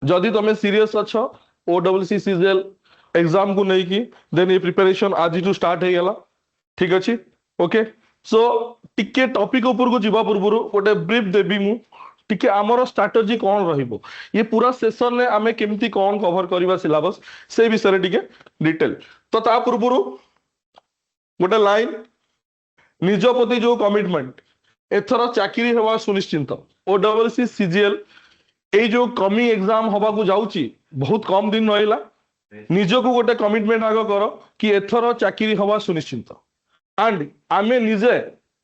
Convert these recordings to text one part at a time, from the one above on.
जदि तुम सीरियस अच्छ ओडब्ल्यूसी सीजीएल एग्जाम को लेकिन देन ये प्रिपरेशन आज टू स्टार्ट हो गला। ठीक अच्छे ओके। सो टिके टॉपिक ऊपर को जीवा पूर्व गोटे ब्रीफ देवी मु टिके आमर स्ट्रैटेजी कौन रहिबो ये पूरा सेशन में आमे केमती कौन कवर करबा सिलेबस से विषय टिके डिटेल। तो ता पूर्व गोटे लाइन निज प्रति जो कमिटमेंट एथर चाकरी होवा सुनिश्चित ओडब्ल्यूसी सीजीएल ये जो कमी एग्जाम हवा को जाऊँची बहुत कम दिन रहा निजको गोटे कमिटमेंट आग कर कि एथर चाकरी हवा सुनिश्चित एंड आमे निजे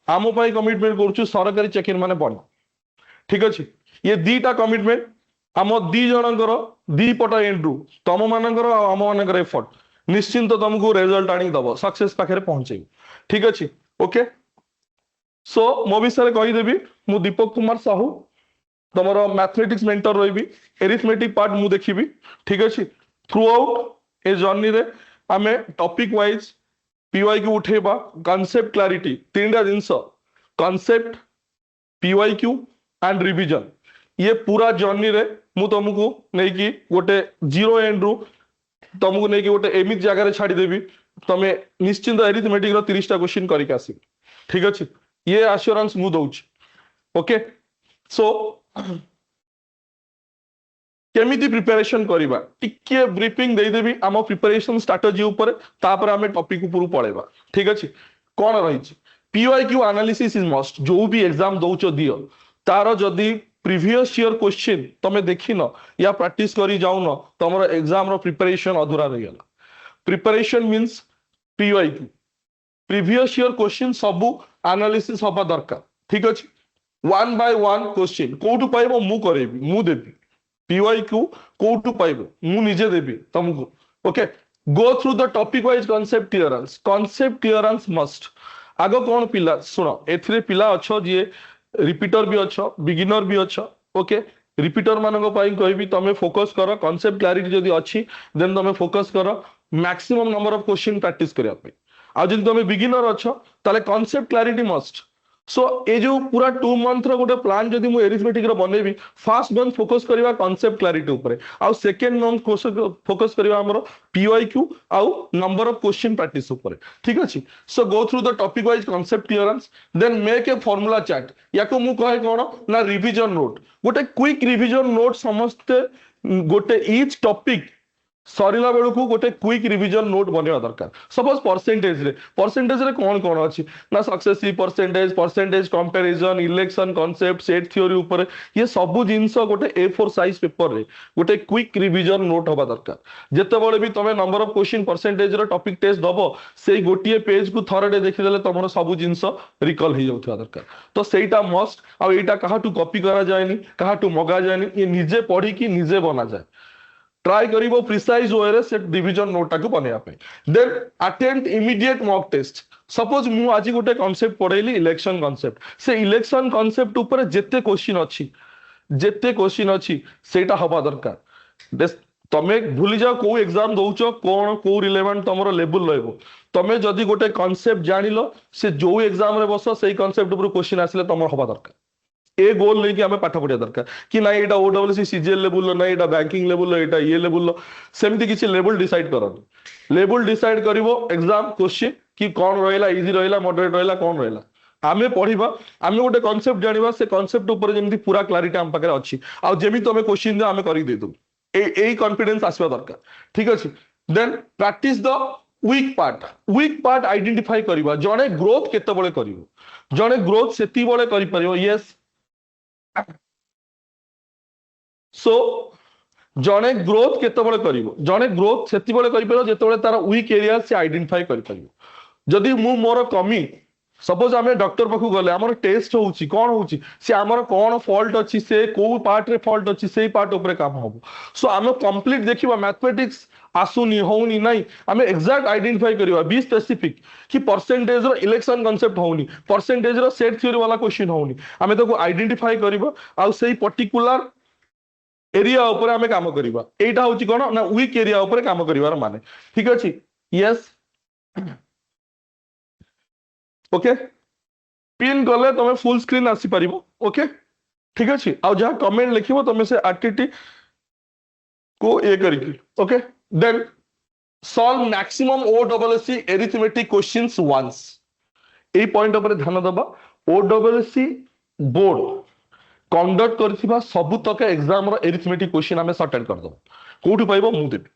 आम कमिटमेंट करुचु सरकारी चाकरी माने बन। ठीक अच्छे ये दीटा कमिटमेंट आम दी जनकर दी पट एंड्रु तुम मानकर आम मान एफर्ट निश्चिंत तुमको रिजल्ट आनी दब सक्सेस पाखे पहुंचे। ठीक अच्छे ओके। सो मो विषय कहीदेवी मु दीपक कुमार साहू तुम मैथमेटिक्स मेंटर रही एरिथमेटिक पार्ट मु देखी। ठीक अच्छे थ्रू आउट ए जर्नी रे आमे टॉपिक वाइज पीवाई क्यू उठेबा कॉन्सेप्ट क्लैरिटी तीन टा जिंस concept P Y Q and revision ये पूरा जर्नी रे मु तुमको नहीं गोटे जीरो एंड रु तुमको नहीं गोटे एमित जगह छाड़देवी तमे निश्चिंत एरिथमेटिक 30 क्वेश्चन करके आस। ठीक अच्छे ये आश्योरेंस मु दउची ओके। सो केमिति प्रिपरेशन करबा टिके ब्रीफिंग देदेवी आम प्रिपरेशन स्ट्रैटेजी ऊपर तापर आमे टॉपिक ऊपर पळेबा। ठीक अच्छे कौन रही P Y Q analysis is must जो भी एग्जाम दौच दियो तार जदि प्रीवियस ईयर क्वेश्चन तमे देखिन या प्रैक्टिस करी जाउन तुम एग्जाम रो प्रिपरेशन अधूरा रही गला। Preparation means P Y Q previous year question सबू एनालिसिस हवा दरकार। ठीक अच्छे वन बाय वन क्वेश्चन कोठू पाइबो मु करेबी मु देबी पीवाई क्यू कोठू पाइबो मु निजे देबी तुमको okay. Go through the topic wise concept clearance must आगो कौन पिला सुन एथिरे पिला अच्छो जे रिपीटर भी अच्छो बिगिनर भी अच्छो ओके। रिपीटर मानक पाई कहबी तमे फोकस कर कॉन्सेप्ट क्लैरिटी जदी अच्छी देन तमे फोकस कर maximum number of question practice करिया पे आ जदी तमे बिगिनर अच्छो ताले कॉन्सेप्ट क्लैरिटी मस्ट। सो ये जो पूरा 2 मंथ रो गोटे प्लान जदी मु एरिथमेटिक रो बनेबी फर्स्ट मंथ फोकस करबा कॉन्सेप्ट क्लैरिटी ऊपर आ सेकंड मंथ फोकस करबा हमरो पीवाई क्यू आ नंबर ऑफ क्वेश्चन प्रैक्टिस ऊपर। ठीक अछि so go through the topic wise concept clearance then make a formula chart याको मु कहे कोन ना रिवीजन नोट गोटे क्विक रिवीजन नोट समस्त गोटे ईच टॉपिक सरिला बेलू को गोटे क्विक रिवीजन नोट बनवा दरकार। सपोज परसेंटेज रे कौन कौन अच्छी ना successive percentage comparison election concept set theory ऊपर ये सब जिनस गोटे A4 साइज पेपर रे गोटे क्विक रिवीजन नोट हवा दरकार। जेतेबेले भी तमे नंबर ऑफ क्वेश्चन परसेंटेज रो टॉपिक टेस्ट दबो सेई गोटिए पेज को थरडे देखिदेले तमरो सब जिनस रिकॉल हो जाउथवा दरकार। तो सेटा मस्ट आ एटा काहाटू कॉपी करा जायनी काहाटू मगा जायनी ये निजे पढ़ी कि निजे बना जाए ट्राई करिवो प्रिसाइज वे रे से डिवीजन नोटा को बनेया पे then attempt immediate mock test. Suppose मु आज गोटे कांसेप्ट पढैली इलेक्शन कांसेप्ट से इलेक्शन कांसेप्ट ऊपर जेते क्वेश्चन अच्छी सेटा हवा दरकार। तमे भूली जाओ को एग्जाम दउचो कोन को रिलेवेंट तमरो लेवल रहबो तमे जदी गोटे कांसेप्ट जानिलो से जो एग्जाम रे बसो सेही कांसेप्ट ऊपर क्वेश्चन आसले तमरो हवा दरकार। ए गोल नहीं कि हमें पाठ पढ़िया दरकार कि ना एटा ओडब्ल्यूसी सीजीएल लेवल ना एटा बैंकिंग लेवल एटा ये लेवल सेमती किसी लेवल डिसाइड करन लेवल डिसाइड करिवो एग्जाम क्वेश्चन कि कौन रहला इजी रहला मॉडरेट रहला कौन रहला आमे पढ़िबा आमे गोटे कांसेप्ट जानिबा से कांसेप्ट ऊपर जेमती पूरा क्लैरिटी हम पाखरे अछि आ जेमी तमे क्वेश्चन दे आमे करि देदु ए कॉन्फिडेंस आसबा दरकार। ठीक अछि then practice the weak part identify करिबा जणे ग्रोथ केते बळे करिवो जणे ग्रोथ सेती बळे करि परिवो यस। सो जणे ग्रोथ केतेबेले करिवो जणे ग्रोथ सेतिबेले करि परिबो जेतेबेले तार वीक एरिया से आइडेंटिफाई करि परिबो। जदि मु मोर कमी सपोज आमे डॉक्टर पाखु गले हमर टेस्ट होउची कोन होउची से हमर कोन फॉल्ट अछि से को पार्ट रे फॉल्ट अछि सेही पार्ट ऊपर काम होबो। सो आमे कंप्लीट देखिबा मैथमेटिक्स आसुनी होउनी नाही आमे एग्जैक्ट आइडेंटिफाई करिबा बी स्पेसिफिक कि परसेंटेज रो इलेक्शन कांसेप्ट होउनी परसेंटेज रो सेट थ्योरी वाला क्वेश्चन होउनी आमे तो आइडेंटिफाई करिबा आ सेही पर्टिकुलर एरिया ऊपर आमे काम करिबा एटा होउची कोन ना वीक एरिया ऊपर काम करिवार माने। ठीक अछि यस ओके पिन गले तमे फुल स्क्रीन आसी परिबो ओके। ठीक अछि आ जहा कमेंट लिखिबो तमे से आरटीटी को ये करिकी okay then solve maximum OWSC arithmetic questions once এই পয়েন্ট উপরে ধ্যান দেবা ओडब्ल्यूएससी बोर्ड कंडक्ट करथिबा सब तक एग्जाम रो एरिथमेटिक क्वेश्चन हमें सॉर्टेड कर दो कोठी पाइबो मु देबी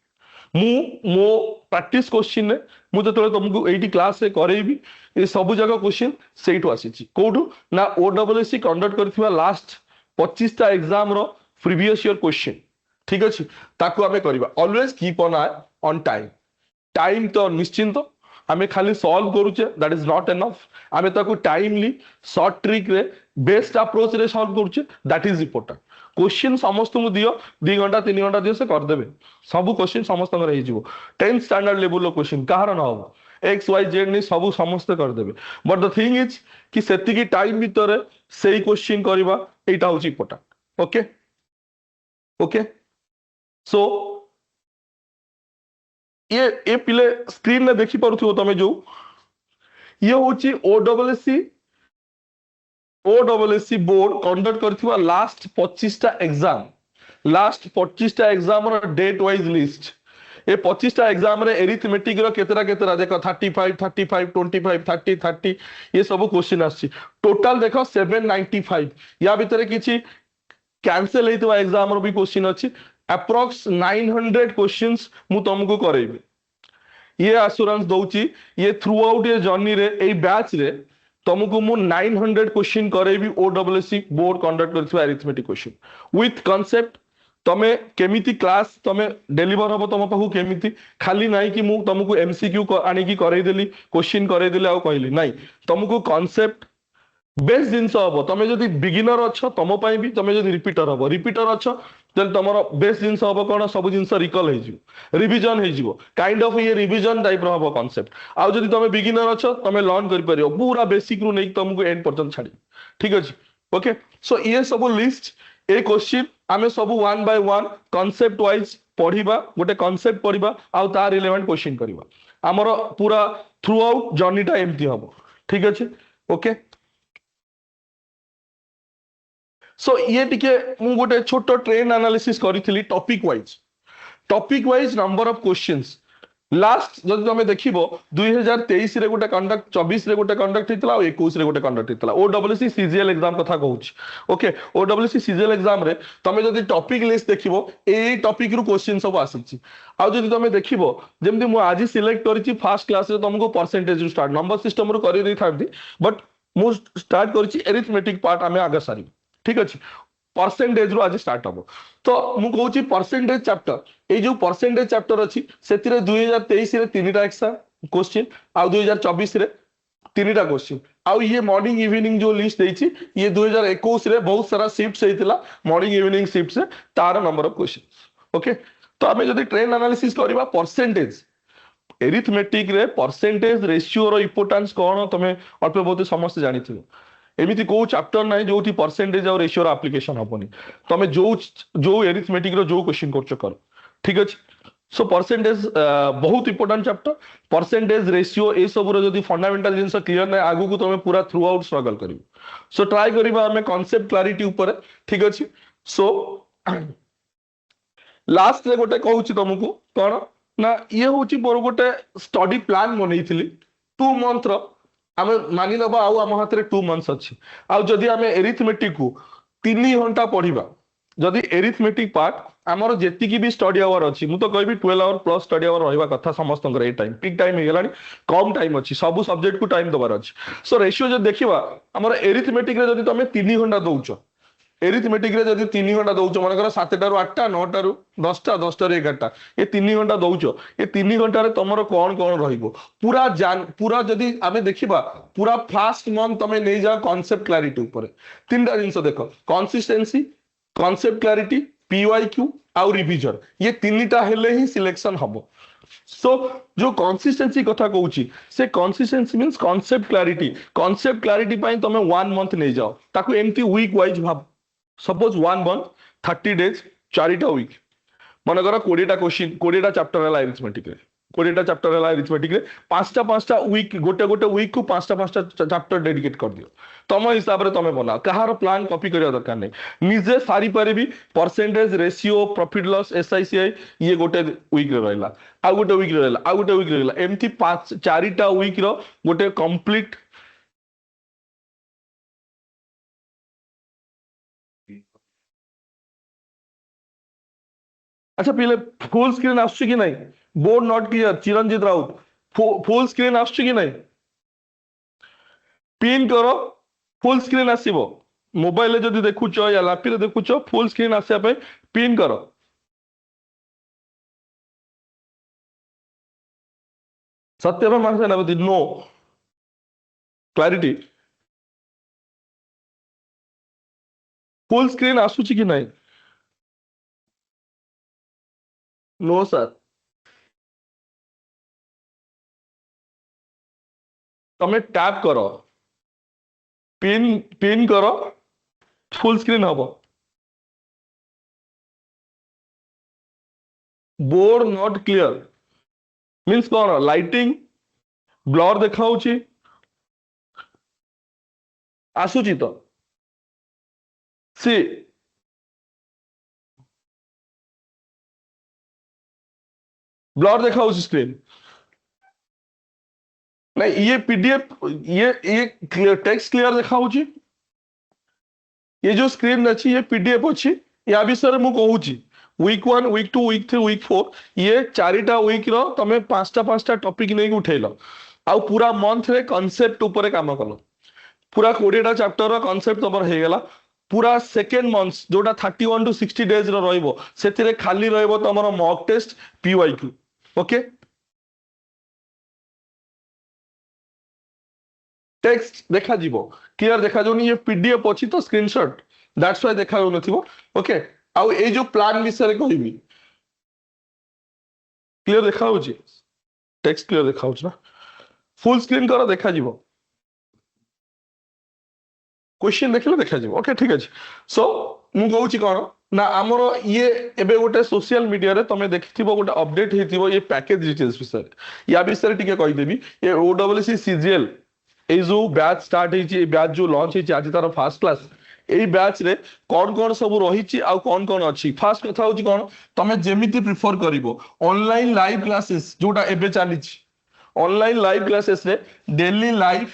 मु मो प्रैक्टिस क्वेश्चन ने मु जतले तुमको एटी क्लास रे करेबी ए सब जगह क्वेश्चन सेइटु आसीची कोठु ना ओडब्ल्यूएससी कंडक्ट करथिबा लास्ट 25 टा एग्जाम रो प्रीवियस ईयर क्वेश्चन ठीक अछि ताकू हमें करबा always keep on time time तो निश्चिंत आमे खाली सॉल्व करूचे दैट इज नॉट एनफ आमे ताकू टाइमली शॉर्ट ट्रिक रे बेस्ट अप्रोच रे सॉल्व करूचे दैट इज इंपोर्टेंट क्वेश्चन समस्त को दियो 2 घंटा 3 घंटा दियो से कर देबे सब क्वेश्चन समस्त कर हिजो 10th standard level low question कहार न हो एक्स वाई जेड नहीं सब समस्त कर देबे बट द थिंग इज कि सेति की टाइम भीतर सेही क्वेश्चन करबा एटा होची इंपोर्टेंट ओके ओके सो ये पिले स्क्रीन में देखि पारुथिबो तमे जो ये होची ओडब्ल्यूएससी बोर्ड कंडक्ट करथिबा लास्ट 25 टा एग्जाम रो डेट वाइज लिस्ट ए 25 टा एग्जाम रे एरिथमेटिक रो केतरा देखो 35 25 25 30 30 ये सब क्वेश्चन आछि टोटल देखो 795 या भीतर किछि कैंसिल हेतुवा एग्जाम रो भी क्वेश्चन अछि अप्रॉक्स 900 क्वेश्चंस मु तुमको करेबी ये एश्योरेंस दउची ये थ्रू आउट ये जर्नी रे ए बैच रे तुमको मु 900 क्वेश्चन करेबी ओडब्ल्यूएससी बोर्ड कंडक्ट करथिबा अरिथमेटिक क्वेश्चन विथ कांसेप्ट तमे केमिति क्लास तमे डिलीवर हबो तम पाखु केमिति खाली नाही कि मु तुमको एमसीक्यू आनी की करे देली क्वेश्चन करे देली आ कहली नाही तुमको कांसेप्ट बेस्ट जिंस हबो तमे जदी बिगिनर अछ तम पई भी तमे जदी रिपीटर अछ देन तमरो बेस्ट जिंस हबो कोन सब जिंस रिकॉल हे जिवो रिवीजन हे जिवो काइंड ऑफ ये रिवीजन टाइप रो हबो कांसेप्ट आ जदी तमे बिगिनर अछ तमे लर्न करि परियो पूरा बेसिक रु नै तुमको एंड पर्यंत छाडी ठीक अछि ओके सो ये सब लिस्ट ए क्वेश्चन आमे सब one by one concept wise पढिबा गोटे कांसेप्ट पढिबा आ तार रिलेवेंट क्वेश्चन करिबा हमरो पूरा थ्रू आउट जर्नीटा एम्ति हबो ठीक अछि ओके सो ये टिके मु गोटे छोटो ट्रेन एनालिसिस करिथिली topic wise number of questions last जदि तुम देखिबो 2023 रे गोटे कंडक्ट 24 रे गोटे कंडक्ट हितला और 21 रे गोटे कंडक्ट हितला ओडब्ल्यूएससी सीजीएल एग्जाम कथा कहूछ ओके ओडब्ल्यूएससी सीजीएल एग्जाम रे तमे जदि टॉपिक लिस्ट देखिबो ए टॉपिक रु क्वेश्चन सब आसीछि आ जदि तमे देखिबो जेमति मु आज सिलेक्ट करिछि फर्स्ट क्लास रे तुमको परसेंटेज रु स्टार्ट नंबर सिस्टम रु करि दै थांती बट मु स्टार्ट करिछि एरिथमेटिक पार्ट आमे आगे सारी ठीक अछि परसेंटेज रो आज स्टार्ट हबो तो मु कहूची परसेंटेज चैप्टर ए जो परसेंटेज चैप्टर अछि सेतिरे 2023 रे 3टा एग्जाम क्वेश्चन आ 2024 रे 3टा क्वेश्चन आ ये मॉर्निंग इवनिंग जो लिस्ट देछि ये 2021 रे बहुत सारा शिफ्ट्स हेतिला मॉर्निंग इवनिंग शिफ्ट्स से तार नंबर ऑफ क्वेश्चन ओके तो हमें जदी ट्रेन एनालिसिस करबा परसेंटेज एरिथमेटिक रे परसेंटेज रेशियो रो इंपोर्टेंस कोन तमे अल्प बहुत समस्त जानिथिबो एमिति को चैप्टर नाही जोठी परसेंटेज और रेशियो रो एप्लीकेशन हबोनी तमे जो एरिथमेटिक रो जो क्वेश्चन करछो कर ठीक अछि सो परसेंटेज बहुत important chapter percentage ratio A सब रो जदी फंडामेंटल जिंस क्लियर नै आगु को तमे पूरा थ्रू आउट स्ट्रगल करिवो सो ट्राई करिबा हमें कांसेप्ट क्लैरिटी ऊपर ठीक अछि सो लास्ट रे गोटे कहूची तुमको कोन ना ये होची मोर गोटे स्टडी प्लान बनैथिली 2 मंथ रो आमे मानि नबा आउ हम हाथ रे 2 मंथ्स अछि आ जदी हमें एरिथमेटिक को 3 घंटा पढिबा जदी एरिथमेटिक पार्ट हमर जेति की भी स्टडी आवर अछि मु तो कहबी 12 आवर प्लस स्टडी आवर रहबा कथा समस्त ए टाइम पिक टाइम हे गेलानी कम टाइम अछि सब सब्जेक्ट को टाइम दबार अछि सो रेशियो जे देखिबा हमर एरिथमेटिक रे जदी तमे 3 घंटा दउचो एरिथमेटिक रे जदी 3 घंटा दउचो मन कर 7 टा रु 8 टा 9 टा रु 10 टा 10 टा रु 11 टा ये 3 घंटा दउचो ये 3 घंटा रे तमरो कोन कोन रहिबो पूरा जदी आमे देखिबा पूरा फास्ट मंथ तमे नै जा कांसेप्ट क्लैरिटी ऊपर तीनटा जिंस देखो कंसिस्टेंसी कांसेप्ट क्लैरिटी पीवाईक्यू आ रिवीजन ये तीनटा हेले ही सिलेक्शन हबो सो जो कंसिस्टेंसी कथा कहूची से कंसिस्टेंसी मींस कांसेप्ट क्लैरिटी पई तमे 1 मंथ नै जाओ ताकू एम्ति वीक वाइज भाब सपोज 1 मंथ 30 डेज 4टा वीक मन कर 20टा क्वेश्चन 20टा चैप्टर है अरिथमेटिक रे कोड़ेटा चैप्टर है अरिथमेटिक रे पांचटा पांचटा वीक गोटे गोटे वीक को पांचटा पांचटा चैप्टर डेडिकेट कर दियो तम हिसाब रे तमे बनाओ कहार प्लान कॉपी करिया दरकार नहीं निजे सारी परिबी परसेंटेज रेशियो प्रॉफिट लॉस एसआईसीआई ये गोटे वीक रे रहला आ गोटे वीक रे रहला आ गोटे वीक रे रहला एमती पांच चारिटा वीक रो गोटे कंप्लीट अच्छा पहले फुल स्क्रीन आसुची कि नहीं board not clear Chiranjit Raut full screen आसुची कि नहीं पिन करो फुल स्क्रीन आसीबो मोबाइल जदि देखुच या लैपटॉप रे देखुच फुल स्क्रीन आसिया पे पिन करो सत्यभामा सेनापति नो क्लैरिटी फुल स्क्रीन आसुची कि नहीं नो सर तमे टैप करो पिन पिन करो फुल स्क्रीन हबो बोर्ड नॉट क्लियर मींस कौन लाइटिंग ब्लर देखाउची आसुची तो सी ब्लर देखाउची स्क्रीन नहीं ये पीडीएफ ये क्लियर टेक्स्ट क्लियर देखाउची ये जो स्क्रीन अच्छी ये पीडीएफ अच्छी या विषय मु कहूची वीक 1 वीक 2 वीक 3 वीक 4 ये चारिटा वीक रो तमे पांचटा पांचटा टॉपिक नै उठेलो आ पूरा मंथ रे कांसेप्ट ऊपर काम कलो पूरा 20टा चैप्टर रो कांसेप्ट तमर हे गेला पूरा सेकेंड मंथ जोटा 31 टू 60 डेज रो रहइबो सेतिरे खाली रहइबो तमर mock test PYQ okay text देखा जीवो क्लियर देखा जोनी ये पीडीएफ अछि तो स्क्रीनशॉट दैट्स व्हाई देखा जो नथिबो ओके आउ ए जो प्लान विषय रे कहबी क्लियर देखा होची टेक्स्ट क्लियर देखा होची ना फुल स्क्रीन करो देखा जीवो क्वेश्चन देखले देखा जीवो ओके ठीक अछि सो मु कहूची कोन ना हमरो ये एबे गोटे सोशल मीडिया रे तमे देखिथिबो गोटे अपडेट हेतिबो ये पैकेज डिटेल्स विषय या विषय टिके कहि देबी ये ओडब्ल्यूसी सीजीएल ए जो बैच स्टार्ट होइची बैच जो लॉन्च होइची आज तार फर्स्ट क्लास एई बैच रे कोन कोन सब रहिची आ कोन कोन अछि फर्स्ट कथा होची कोन तमे जेमिति प्रिफर करिवो ऑनलाइन लाइव क्लासेस जोटा एबे चालिची ऑनलाइन लाइव क्लासेस रे डेली लाइव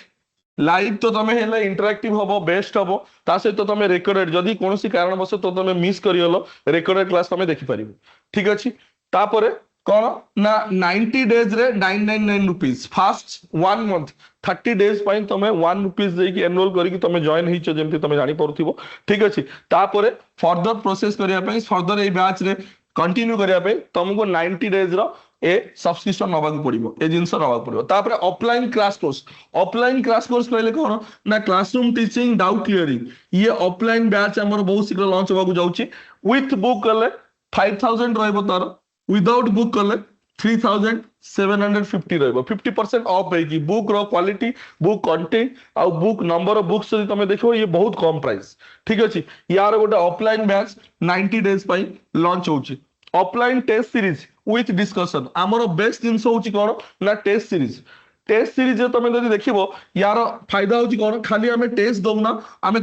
लाइव तो तमे हेला इंटरैक्टिव हबो बेस्ट हबो ता से तो तमे रिकॉर्डेड जदी कोनोसी कारणवश तो तमे मिस करियलो रिकॉर्डेड क्लास तमे देखि परिबो ठीक अछि तापरे कौन ना 90 डेज रे 999 रुपीस फास्ट 1 मंथ 30 डेज पाई तमे 1 रुपीस दे की एनरोल करी की तमे जॉइन हिचो जेमति तमे जानि परुथिबो ठीक अछि तापरे फर्दर प्रोसेस करिया पई फर्दर ए बैच रे कंटिन्यू करिया पई तुमको 90 डेज रो ए सब्सक्रिप्शन नबाक पड़िबो ए जिंस नबाक पड़िबो तापरे ऑफलाइन क्लास कोर्स कहले कोन ना क्लासरूम टीचिंग डाउट क्लियरिंग ये ऑफलाइन बैच हमर बहुत शीघ्र लॉन्च होबाक जाउची विथ बुक कले 5000 रहइबो तार विदाउट बुक कले 3750 रहइबो 50% ऑफ है कि बुक रो क्वालिटी बुक कंटेंट आ बुक नंबर ऑफ बुक्स जदी तमे देखो ये बहुत कम प्राइस ठीक अछि यार गोटे ऑफलाइन बैच 90 डेज पई लॉन्च होउची offline test series with discussion आमर बेस्ट जिंस होउची कोन ना टेस्ट सीरीज तुम जब देखो यार फायदा होची कौन खाली आम टेस्ट दौना आम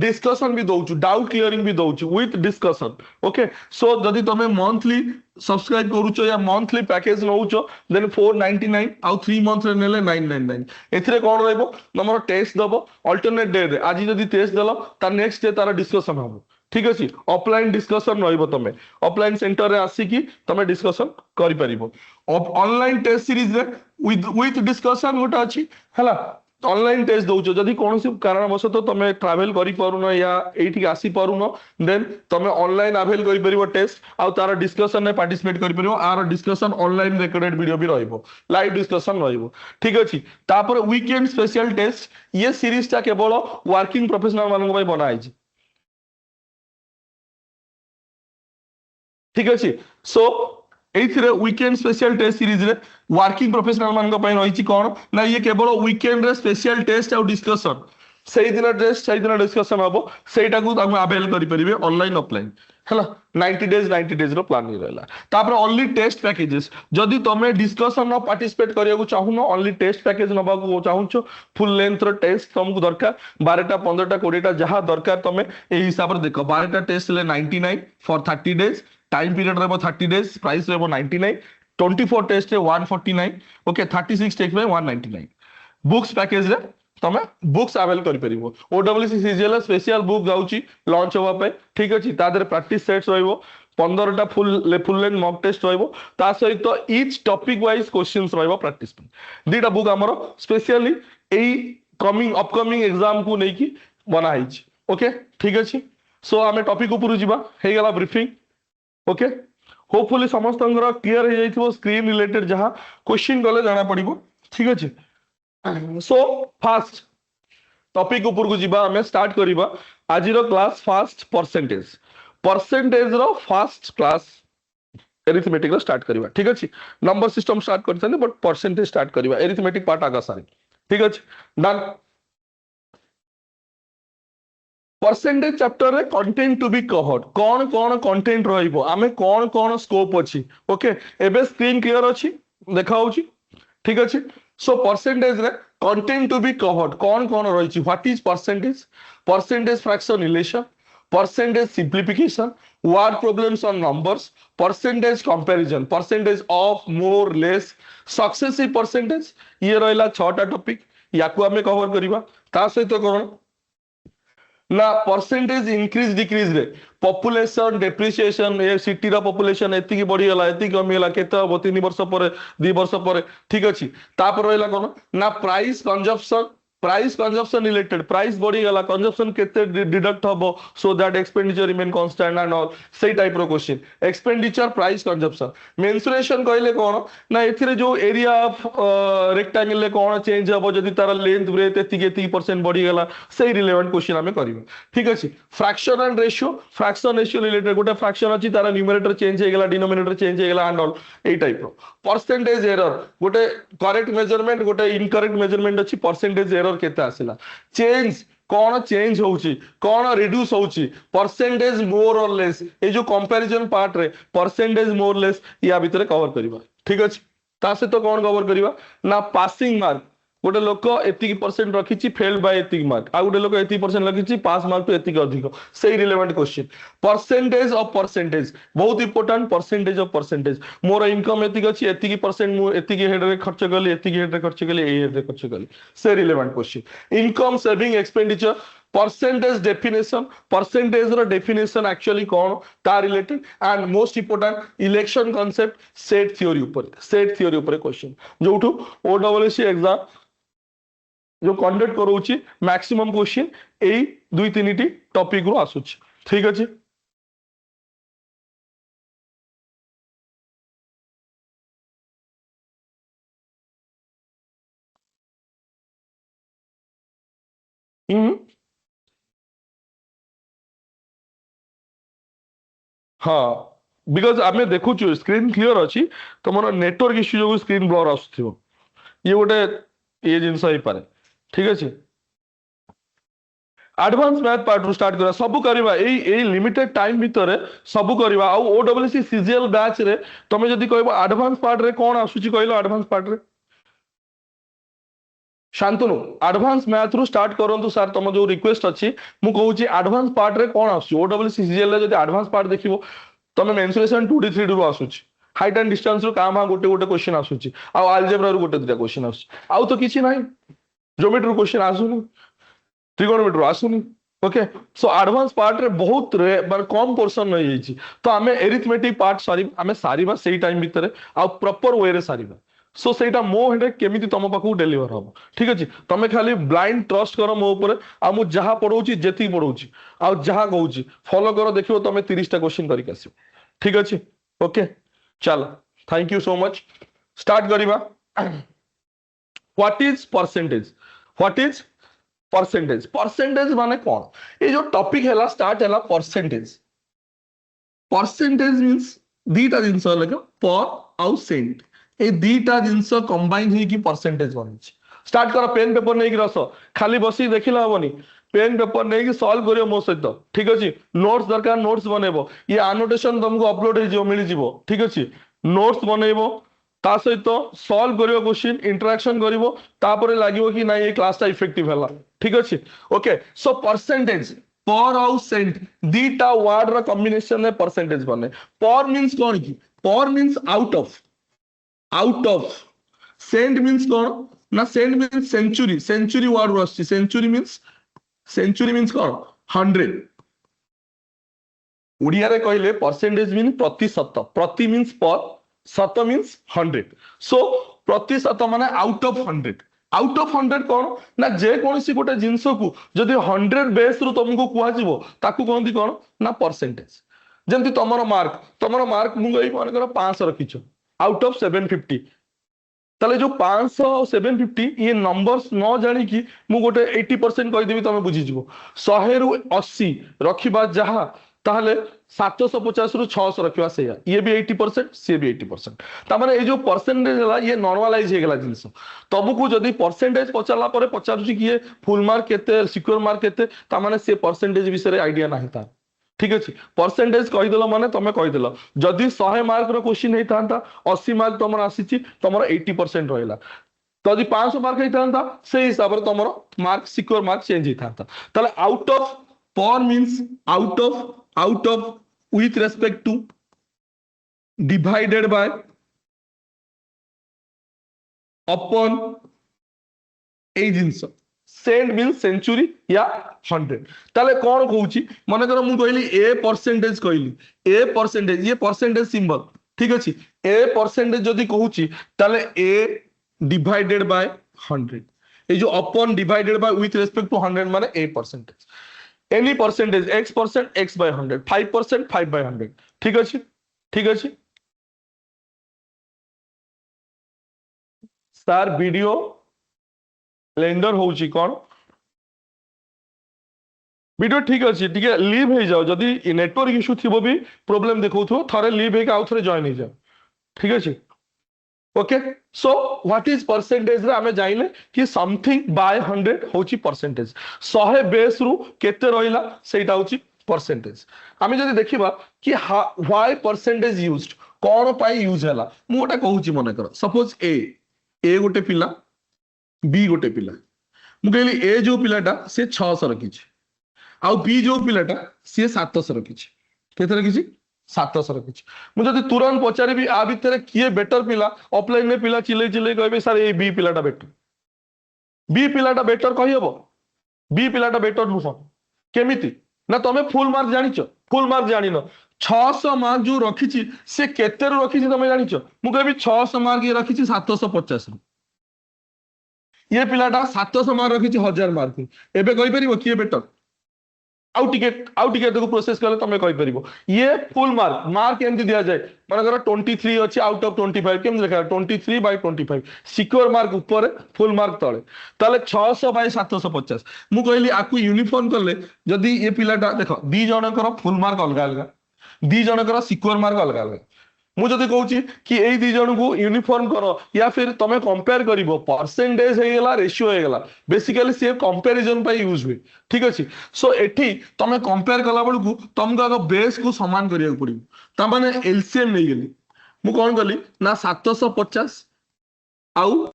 डिस्कशन भी दौचु डाउट क्लियरिंग भी दौचु विथ डिस्कशन ओके सो जदि तुम मंथली सब्सक्राइब करूच या मंथली पैकेज नौच देन 499 आउ 3 मंथ रे नेले 999 एथिरे कोन रहबो नंबर टेस्ट दबो अल्टरनेट डे रे आज जदि टेस्ट देलो ता नेक्स्ट डे तार डिस्कशन हबो ठीक अछि ऑफलाइन डिस्कशन रहइबो तमे ऑफलाइन सेंटर रे आसी की तमे डिस्कशन करि परिबो ऑनलाइन टेस्ट सीरीज रे विथ डिस्कशन गोटा अछि हला ऑनलाइन टेस्ट दउचो जदि कोनोसी कारणवश तो तमे ट्रैवल करि पारुनो या एठी आसी पारुनो देन तमे ऑनलाइन अवेल करि परिबो टेस्ट आ तार डिस्कशन ने पार्टिसिपेट करि परिबो आर डिस्कशन ऑनलाइन रिकॉर्डेड वीडियो भी रहइबो लाइव डिस्कशन रहइबो ठीक अछि तापर वीकेंड स्पेशल टेस्ट ये सीरीज ता केवल वर्किंग प्रोफेशनल मानन पय बनाई छी ठीक अछि सो एथिरे वीकेंड स्पेशल टेस्ट सीरीज रे वर्किंग प्रोफेशनल मान पय रहिछि कोन ना ये केवल वीकेंड रे स्पेशल टेस्ट और डिस्कशन सेही दिन टेस्ट सेही दिन डिस्कशन हबो सेटा को हम अवेल करि परिबे ऑनलाइन ऑफलाइन है 90 डेज रो प्लान रहला तापर ओनली टेस्ट पैकेजेस जदि तमे डिस्कशन नो पार्टिसिपेट करिया चाहूनो ओनली टेस्ट पैकेज नबा को चाहूछो फुल लेंथ रो टेस्ट तुमको दरकार 12टा 15टा 20टा जहां दरकार तमे ए हिसाब रे देखो 12टा टेस्ट ले 99 फॉर 30 डेज टाइम पीरियड रहबो 30 डेज प्राइस रहबो 99 24 टेस्ट रे 149 ओके 36 टेस्ट रे 199 बुक्स पैकेज रे तमे बुक्स अवेल करि परिबो ओडब्ल्यूसी सीजीएल स्पेशल बुक जाउची लॉन्च होवा पे ठीक अछि ता देर प्रैक्टिस सेट्स रहइबो 15टा फुल लेंथ मॉक टेस्ट रहइबो ता सहित ईच टॉपिक वाइज क्वेश्चंस रहइबो प्रैक्टिस पे दीटा बुक हमरो स्पेशली एई कमिंग अपकमिंग एग्जाम को नै कि बना हिच ओके ठीक अछि सो हमें टॉपिक ऊपर जिबा हे गेला ब्रीफिंग ओके होपफुली समस्त क्लियर हो जाइथिबो स्क्रीन रिलेटेड जहां क्वेश्चन गले जाना पड़िबो ठीक अछि सो फास्ट टॉपिक ऊपर को जिबा हमें स्टार्ट करिबा आज रो क्लास फास्ट परसेंटेज रो फास्ट क्लास एरिथमेटिक रो स्टार्ट करिबा ठीक अछि नंबर सिस्टम स्टार्ट करछन बट परसेंटेज स्टार्ट करिबा एरिथमेटिक पार्ट आगा सारी ठीक अछि डन परसेंटेज चैप्टर रे कंटेंट टू बी कवर्ड कौन कंटेंट रहइबो आमे कौन स्कोप अछि ओके एबे स्क्रीन क्लियर अछि देखा होछि ठीक अछि सो परसेंटेज रे कंटेंट टू बी कवर्ड कौन रही what is percentage fraction relation percentage सिंप्लिफिकेशन word problems on numbers percentage comparison percentage of more less successive percentage ये रहला 6टा टॉपिक याकू हमें कवर करिबा ता सहित कोन ना परसेंटेज इंक्रीज डिक्रीज रे पॉपुलेशन डेप्रिसिएशन ए सिटी रा पॉपुलेशन एति की बढ़ी गला एति कमी गला केते हो 3 वर्ष पर 2 वर्ष पर ठीक अछि तापर रहला कोन ना प्राइस कंजम्पशन रिलेटेड प्राइस बढ़ी गला कंजम्पशन केते डिडक्ट हबो so that expenditure remain constant and all सेही टाइप रो question expenditure price consumption mensuration कहले कोन ना एथिरे जो एरिया ऑफ रेक्टेंगल ले कोन चेंज हबो जदी तार लेंथ ब्रेथ एति परसेंट बढ़ी गला सेही रिलेवेंट क्वेश्चन हमें करिवो ठीक अछि फ्रैक्शन रेशियो रिलेटेड गोटे फ्रैक्शन अछि तार न्यूमरेटर चेंज हे गला डिनोमिनेटर चेंज हे गला एंड ऑल ए टाइप रो परसेंटेज एरर गोटे करेक्ट मेजरमेंट गोटे इनकरेक्ट मेजरमेंट अछि परसेंटेज एरर केते आसिला चेंज कौन चेंज होउची कौन रिड्यूस होउची परसेंटेज मोर और लेस ए जो कंपैरिजन पार्ट रे परसेंटेज मोर लेस या भीतर कवर करिबा ठीक अछि ता से तो कौन कवर करिबा ना पासिंग मार्क गोटे लोक एतिकी परसेंट रखिछि फेल्ड बाय एतिकी मार्क आ गोटे लोक एतिकी परसेंट रखिछि पास मार्क तो एतिकी अधिक सेही relevant question percentage of percentage बहुत important percentage of percentage more income एतिकी अछि एतिकी परसेंट मु एतिकी हेड रे खर्च करली एतिकी हेड रे खर्च करली ए हेड रे खर्च करली से relevant question income saving expenditure percentage definition actually कौन ता related and most important election concept set theory ऊपर क्वेश्चन जोठू ओडब्ल्यूसी एग्जाम जो कंडक्ट करूची मैक्सिमम क्वेश्चन एई 2-3 टॉपिक रो आसुची ठीक अछि हाँ बिकॉज आमे देखुछु स्क्रीन क्लियर अछि तमरो नेटवर्क इश्यू जो स्क्रीन ब्लर आसुथिबो ये गोटे ये जिंस होई पारे ठीक अछि एडवांस मैथ पार्ट रू स्टार्ट करा सब करबा एई लिमिटेड टाइम भितरे सब करबा आ ओडब्ल्यूसी सीजीएल बैच रे तमे जदी कहबो एडवांस पार्ट रे कोन आसुची कहलो एडवांस पार्ट रे शांतनु एडवांस मैथ रू स्टार्ट करंतु सर तम जो रिक्वेस्ट अछि मु कहूची एडवांस पार्ट रे कोन आसुची ओडब्ल्यूसी सीजीएल रे जदी एडवांस पार्ट देखिबो तमे मेंसुरेशन 2D 3D रू आसुची हाइट एंड डिस्टेंस रू कामा गोटे क्वेश्चन आसुची आ अलजेब्रा रू गोटे दुटा क्वेश्चन आसुची आउ तो किछि नाही ज्योमेट्री क्वेश्चन आसुनी ट्रिगोनोमेट्री आसुनी ओके सो एडवांस पार्ट रे बहुत कम पोर्शन रही जाइछि तो आमे एरिथमेटिक पार्ट सॉरी आमे सारीबा सेही टाइम भितरे आ प्रॉपर वे रे सारीबा सो सेटा मो हेडे केमिति तम पाखु डिलीवर हो ठीक अछि तमे खाली ब्लाइंड ट्रस्ट करो मो ऊपर आ मु जहा पढौछि जेति पढौछि आ जहा कहूछि फॉलो करो देखियो तमे 30 टा क्वेश्चन करि आसियो ठीक अछि ओके चल thank you so much start करिबा व्हाट इज परसेंटेज माने कौन ये जो टॉपिक हैला स्टार्ट हैला परसेंटेज मींस दीटा जिंस लगे पर आउ सेंट ए दीटा जिंस कंबाइन ही की परसेंटेज बनिछि स्टार्ट करो पेन पेपर नै कि रस खाली बसी देखिला हबनी पेन पेपर नहीं कि सॉल्व करियो मो सहित ठीक अछि नोट्स दरकार नोट्स बनेबो ये एनोटेशन तुमको अपलोड हे जो मिल जिवो ठीक अछि नोट्स बनेबो ता सहित सॉल्व करियो क्वेश्चन इंटरेक्शन करिवो तापर लागिवो कि नाही ए क्लास ता इफेक्टिव हला ठीक अछि ओके सो परसेंटेज पर आउ सेंट दीटा वर्ड रा कॉम्बिनेशन में परसेंटेज बने पर मींस कोन की per means out of cent means कोन ना cent means century century word आछि सेंचुरी मींस कोन 100 ओडिया रे कहले परसेंटेज मीन प्रतिशत प्रति मींस पर शत मींस 100 सो प्रतिशत माने आउट ऑफ 100 कौन ना जे कौन सी गोटे जिनस को जदि 100 बेस रु तुमको कहजिवो ताकू कहंती कौन ना परसेंटेज जेंति तमरो मार्क मु गई मान कर 500 रखिछो आउट ऑफ 750 ताले जो 500 और 750 ये नंबर्स न जानी कि मु गोटे 80% कहि देबी तमे बुझी जिवो 100 रु 80 रखिबा जहा ताहले 750 रु 600 रखिबा सेया ये भी 80% से भी 80% ता माने ए जो परसेंटेज हला ये नॉर्मलाइज हे गेला जिंस तबको जदी परसेंटेज पचारला परे पचारुची कि ये फुल मार्क केते सिक्योर मार्क केते ता माने से परसेंटेज विषय रे आईडिया नाही ता ठीक अछि परसेंटेज कहि देलो माने तमे कहि देलो जदी 100 मार्क रो क्वेश्चन हे तांता 80 मार्क तमर आसीची तमर 80% रहला जदी 500 मार्क हे तांता से हिसाब रे तमर मार्क सिक्योर मार्क चेंज हे तांता ताले out of per means out of with respect to divided by upon ए जिंस सेंट मीन सेंचुरी या 100 ताले कोन कहूची माने कर मु कहली ए परसेंटेज ये परसेंटेज सिंबल ठीक अछि ए परसेंटेज जदी कहूची ताले ए डिवाइडेड बाय 100 ए जो upon divided by with respect to 100 माने ए percentage any percentage x by 100 5% 5 by 100 ठीक अछि सर वीडियो लेंडर होउची कोन वीडियो ठीक अछि ठीक है लीव हे जाओ जदी नेटवर्क इशू थिबो भी प्रॉब्लम देखौथो थारे लीव हे के आउ थरे जॉइन हे जाओ ठीक अछि okay so what is percentage रे हमें जाइले कि समथिंग बाय 100 होची परसेंटेज 100 बेस रु केते रहिला सेटा होची परसेंटेज हमें जदी देखिबा कि why percentage used cone pi use हला मु गोटा कहूची मने कर सपोज ए गोटे पिला बी गोटे पिला मु कहली ए जो पिलाटा से 600 रखिछि आ बी जो पिलाटा से 700 रखिछि केते रखिछि 700 रखिछि मु जदी तुरंत पचारिबी आ भितरे किए बेटर पिला ऑफलाइन में पिला चिले कहबे सर ए बी पिलाटा बेटर कहि हबो बी पिलाटा बेटर नुह केमिति ना तमे फुल मार्क जानिचो फुल मार्क जानिनो 600 मार्क जो रखिछि से केते रो रखिछि तमे जानिचो मु कहबी 600 मार्क ये रखिछि 750 ये पिलाटा 700 मार्क रखिछि 1000 मार्क एबे कहि परिबो किए बेटर आउ टिकेट देखो प्रोसेस करले तमे कहि परिबो ये फुल मार्क एमति दिया जाय माने कर 23 अछि आउट ऑफ 25 केम लिखा 23 बाय 25 सिक्योर मार्क ऊपर फुल मार्क तळे ताले 600 बाय 750 मु कहली आकु यूनिफॉर्म करले जदी ये पिलाटा देखो दी जनकर फुल मार्क अलगा अलगा दी जनकर सिक्योर मार्क अलगा अलगा मु जदी कहूची कि एई दी जन को यूनिफॉर्म करो या फिर तमे कंपेयर करिवो परसेंटेज हे गेला रेशियो हे गेला बेसिकली से कंपैरिजन पाई यूज हुए ठीक अछि सो एठी तमे कंपेयर कला बळकु तुमको आगो बेस को समान करिया पड़िबो ता माने एलसीएम नै गेली मु कोन करली ना 750 आउ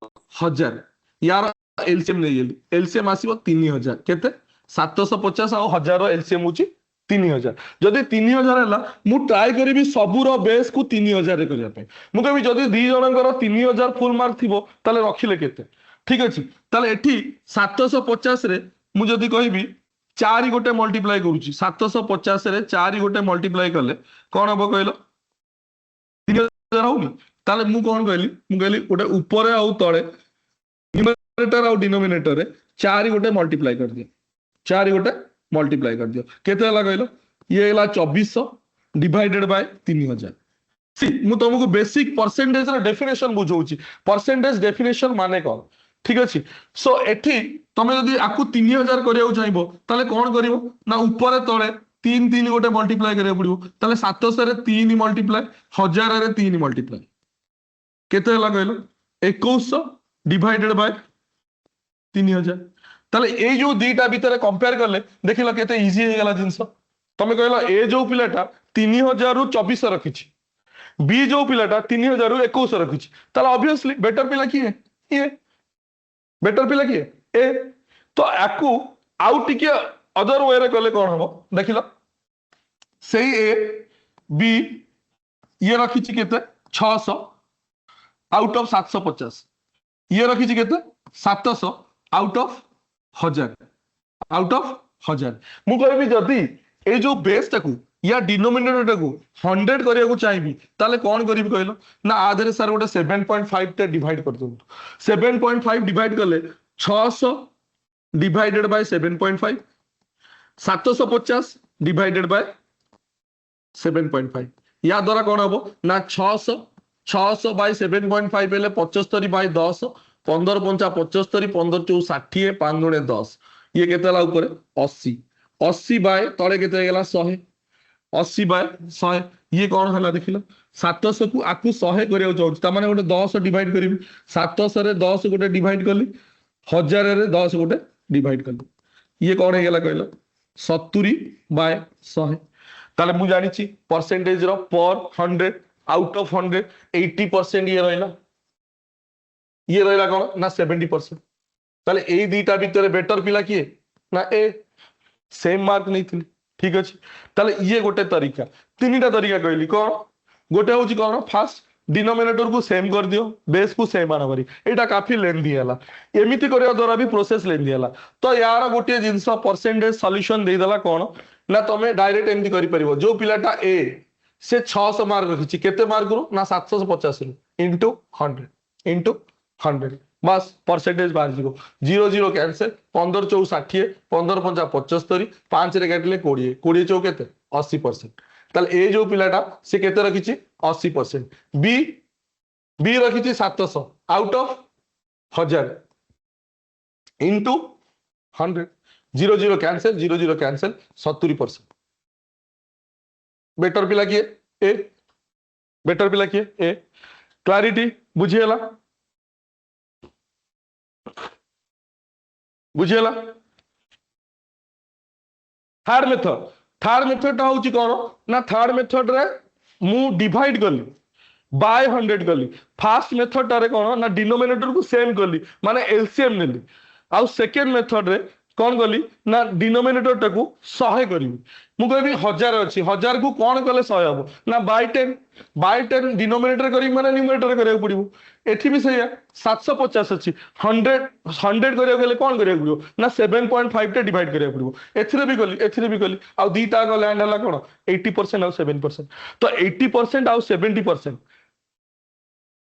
1000 यार एलसीएम नै गेली एलसीएम आसीबो 3000 केते 750 आउ 1000 रो एलसीएम होची 3000 जदि 3000 हला मु ट्राई करिबी सबुरो बेस को 3000 रे करिया पे मु कहबी जदि दी जनकर 3000 फुल मार्क थिबो ताले रखिले केते ठीक अछि ताले एठी 750 रे मु जदि कहबी 4 गोटे मल्टीप्लाई करूची 750 रे 4 गोटे मल्टीप्लाई करले कोन हबो कहलो 3000 होउनी ताले मु कोन कहली गोटे ऊपर आउ तळे न्यूमरेटर आउ डिनोमिनेटर रे 4 गोटे मल्टीप्लाई कर दियो 4 गोटे मल्टीप्लाई कर दियो केते हला कहलो ये हला 2400 डिवाइडेड बाय 3000 सी मु तुमको बेसिक परसेंटेज रा डेफिनेशन बुझौची परसेंटेज डेफिनेशन माने कोन ठीक अछि सो एठी तमे जदी आकु 3000 करियो चाहिबो ताले कोन करिवो ना ऊपर तळे 3 गोटे मल्टीप्लाई करियो पड़िबो ताले 700 रे 3 मल्टीप्लाई 1000 रे 3 मल्टीप्लाई केते हला कहलो 2100 डिवाइडेड बाय 3000 ताले ए जो दीटा भितर कंपेयर करले देखिल केते इजी हे गेला जिंस तमे कहला ए जो पिलाटा 3000 रु 2400 रखिछि बी जो पिलाटा 3000 रु 2100 रखिछि ताले ऑब्वियसली बेटर पिला किए ये बेटर पिला किए ए तो आकु आउ टिके अदर वे रे कले कोन हबो देखिल सेही ए बी ये रखिछि केते 600 आउट ऑफ 750 ये रखिछि केते 700 आउट ऑफ 1000 आउट ऑफ 1000 मु कहबी जदी ए जो बेस टाकू या डिनोमिनेटर टाकू 100 करिया को चाहिबी ताले कोन करिबी कहलो ना आधरे सर गोटे 7.5 टे डिवाइड कर दो 7.5 डिवाइड करले 600 डिवाइडेड बाय 7.5 750 डिवाइडेड बाय 7.5 या द्वारा कौन हम ना 600 बाय 7.5 हेले 75 बाय 10 15 पंचा 75 15 चौ 60 5 गुणे 10 ये केते ला ऊपर 80 80 बाय तळे केते गेला 100 80 बाय 100 ये कौन हला देखिलो 700 को आकु 100 करियो चाहू त माने गोटे 10 डिवाइड करिवि 700 रे 10 गोटे डिवाइड करली 1000 रे 10 गोटे डिवाइड करली ये कौन हे गेला कहलो 70 बाय 100 ताले मु जानि छी परसेंटेज रो पर 100 आउट ऑफ 100 80% ये रहला कोन ना 70% ताले ए दीटा भितर बेटर पिला किए ना ए सेम मार्क नहीं थी ठीक अछि ताले ये गोटे तरीका तीनटा तरीका कहली कोन गोटे होची कोन फास्ट डिनोमिनेटर को सेम कर दियो बेस को सेम आना करी एटा काफी लेंथी हला एमिति करिया द्वारा भी प्रोसेस लेंथी हला तो यार गोटे जिंस परसेंटेज सॉल्यूशन दे देला कोन ना तमे डायरेक्ट एमती करि परिबो जो पिलाटा ए से 600 मार्क रखिछि केते मार्क रो ना 750 इनटू 100 बस परसेंटेज बाहर जीरो 0 0 कैंसिल 15 चौ 60 15 पंचा 75 5 रे काटले 20 20 चौ केते 80% ताले ए जो पिलाटा से केते रखिछि 80% बी रखिछि 700 out of 1000 into 100 0 0 cancel 0 0 cancel 70% better पिला किए ए बेटर पिला किए ए क्लैरिटी बुझिएला बुझिएला थर्ड मेथड होची कोन ना थर्ड मेथड रे मु डिवाइड करली बाय 100 करली फर्स्ट मेथड रे कोन ना डिनोमिनेटर को सेम करली माने एलसीएम नेली आ सेकंड मेथड रे कौन कली ना डिनोमिनेटर टाकू 100 करी मु कहबी 1000 अछि 1000 को कौन कले 100 हबो ना बाय 10 डिनोमिनेटर करी माने न्यूमरेटर करिया पड़िबो एथि भी सही है 750 अछि 100 करिया गेले कौन करिया पड़िबो ना 7.5 टे डिवाइड करिया पड़िबो एथिरे भी कली आ दीटा को लैंड हला कोन 80% और 7% तो 80% और 70%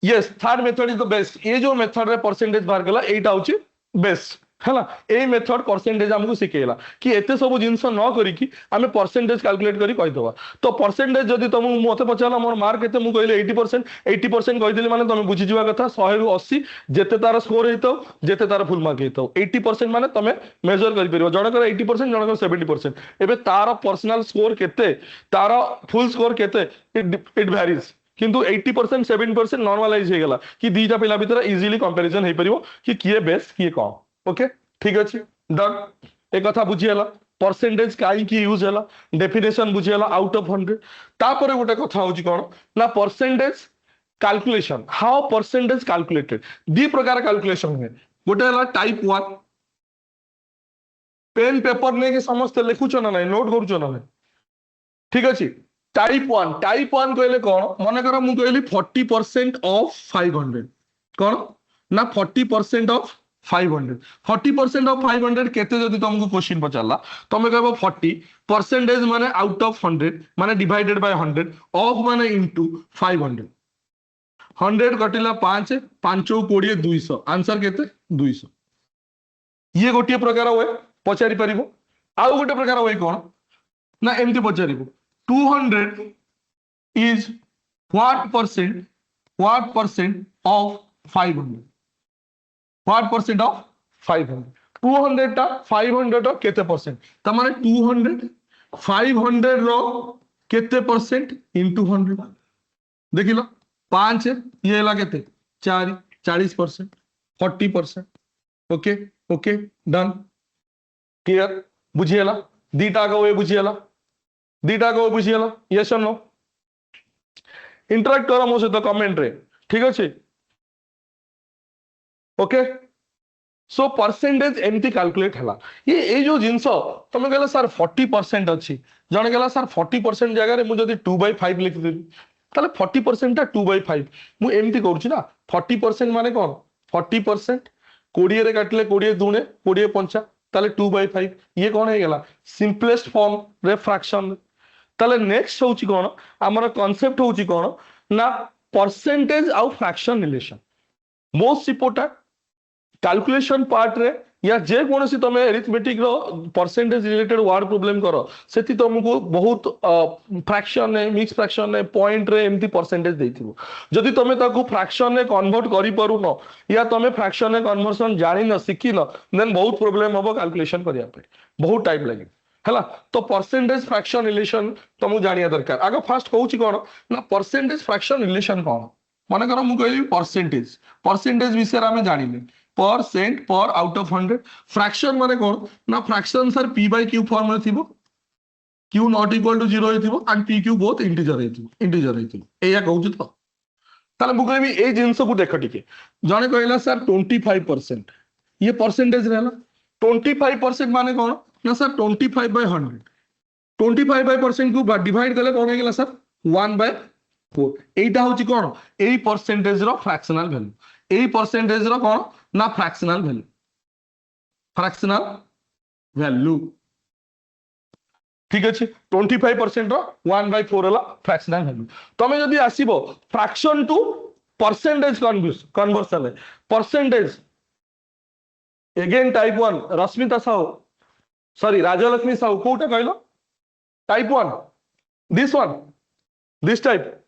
yes third method is the best ये जो मेथड रे परसेंटेज बाहर गला एटा होची बेस्ट है ए मेथड परसेंटेज हमको शिखेला कि एते सब जिंस न करी कि आमे परसेंटेज कैलकुलेट करी कहि दवा तो परसेंटेज जदी तुम मते पचाला मोर मार्क केते मु कहले 80% कहि देली माने तुम बुझि जिवा कथा 100 रु 80 जेते तार स्कोर हेतो जेते तार फुल मार्क हेतो 80% माने तुम मेजर करि परिबो जनकर 80% जनकर 70% एबे तार पर्सनल स्कोर केते तार फुल स्कोर केते इट वेरीज किंतु 80% 70% नॉर्मलाइज हे गेला कि दीटा पिला भीतर इजीली कंपैरिजन हे परिबो कि किए बेस्ट किए कम ओके ठीक अच्छे डन एक कथा बुझीला परसेंटेज काई की यूज हला डेफिनेशन बुझीला आउट ऑफ 100 तापर गोटे कथा होची कोन ना percentage calculation how percentage calculated दी प्रकार कैलकुलेशन है गोटे हला टाइप 1 पेन पेपर ने के समस्त लिखुछ ना नहीं नोट करूछ ना नहीं ठीक अछि टाइप 1 कहले कोन माने कर मु कहली 40% ऑफ 500 कोन ना 40% ऑफ 500 40% ऑफ 500 केते जदी तुमको क्वेश्चन पचाला तुम कहबो 40 परसेंटेज माने आउट ऑफ 100 माने डिवाइडेड बाय 100 ऑफ माने इनटू 500 100 कटिला 5 5 20 200 आंसर केते 200 ये गोटे प्रकार होय पचारि परिबो आउ गोटे प्रकार होय कोन ना एमती पचारिबो 200 is what percent of 500 what percent of 500 200 टा 500 टा केते परसेंट त माने 200 500 रो केते परसेंट इनटू 100 देखिलो 5 ये ला केते 4 40% 40% ओके डन क्लियर बुझीगला दीटा को वे बुझीगला दीटा को बुझीगला यस और नो इंटरेक्ट करो मो सहित कमेंट रे ठीक अच्छे ओके सो परसेंटेज एमती कैलकुलेट है ये जो जिनस तुम कहला सर 40% अच्छी जड़े कहला सर 40% जगह मुझे 2/5 लिखिदेवी ताले 40% टा 2/5 मुझे एमती करुँच 40% माने कौन 40% 20 रे काटिले 20 दूने 20 पंचा ताले 2/5 ये कौन है गला सिंपलेस्ट फॉर्म रे फ्रैक्शन ताले नेक्स्ट होची कौन हमर कांसेप्ट होची कौन ना परसेंटेज आउ fraction relation most important calculation part रे या जे कौन सी तुम एरिथमेटिक रो परसेंटेज रिलेटेड वर्ड प्रॉब्लम करो सेति तुमको बहुत फ्रैक्शन ने मिक्स फ्रैक्शन ने पॉइंट रे एमती परसेंटेज देथिबो जदि तुम ताको फ्रैक्शन ने कन्वर्ट करि पारुनो या तुम फ्रैक्शन ने कन्वर्सन जानि न सिखि न देन बहुत प्रॉब्लम हबो कैलकुलेशन करिया पे बहुत टाइम लागे हला तो परसेंटेज फ्रैक्शन रिलेशन तुमको जानिया दरकार आगे फास्ट कहूची कोन ना परसेंटेज फ्रैक्शन रिलेशन कोन माने करो मु कहली परसेंटेज परसेंटेज विषय रे हमें जानिले percent per out of 100 fraction माने कौन ना fraction sir p by q form में थिबो q नॉट इक्वल टू 0 हेथिबो and p q both integer हेथिबो एया कहउछ तो ताले मु कहबी ए जिंस को देख टिके जने कहला सर 25% ये परसेंटेज रहला 25% माने कौन ना सर 25 by 100 25% को डिवाइड करले कौन हेगला सर 1/4 एटा होची कौन एई परसेंटेज रो फ्रैक्शनल वैल्यू एई परसेंटेज रो कौन ना फ्रैक्शनल वैल्यू ठीक अच्छे 25% रो 1/4 हला फ्रैक्शनल वैल्यू तमे जदी आसीबो fraction to percentage conversion percentage again type 1 Rashmita Sahu sorry Rajalakshmi Sahu कोटा कहलो type 1 this type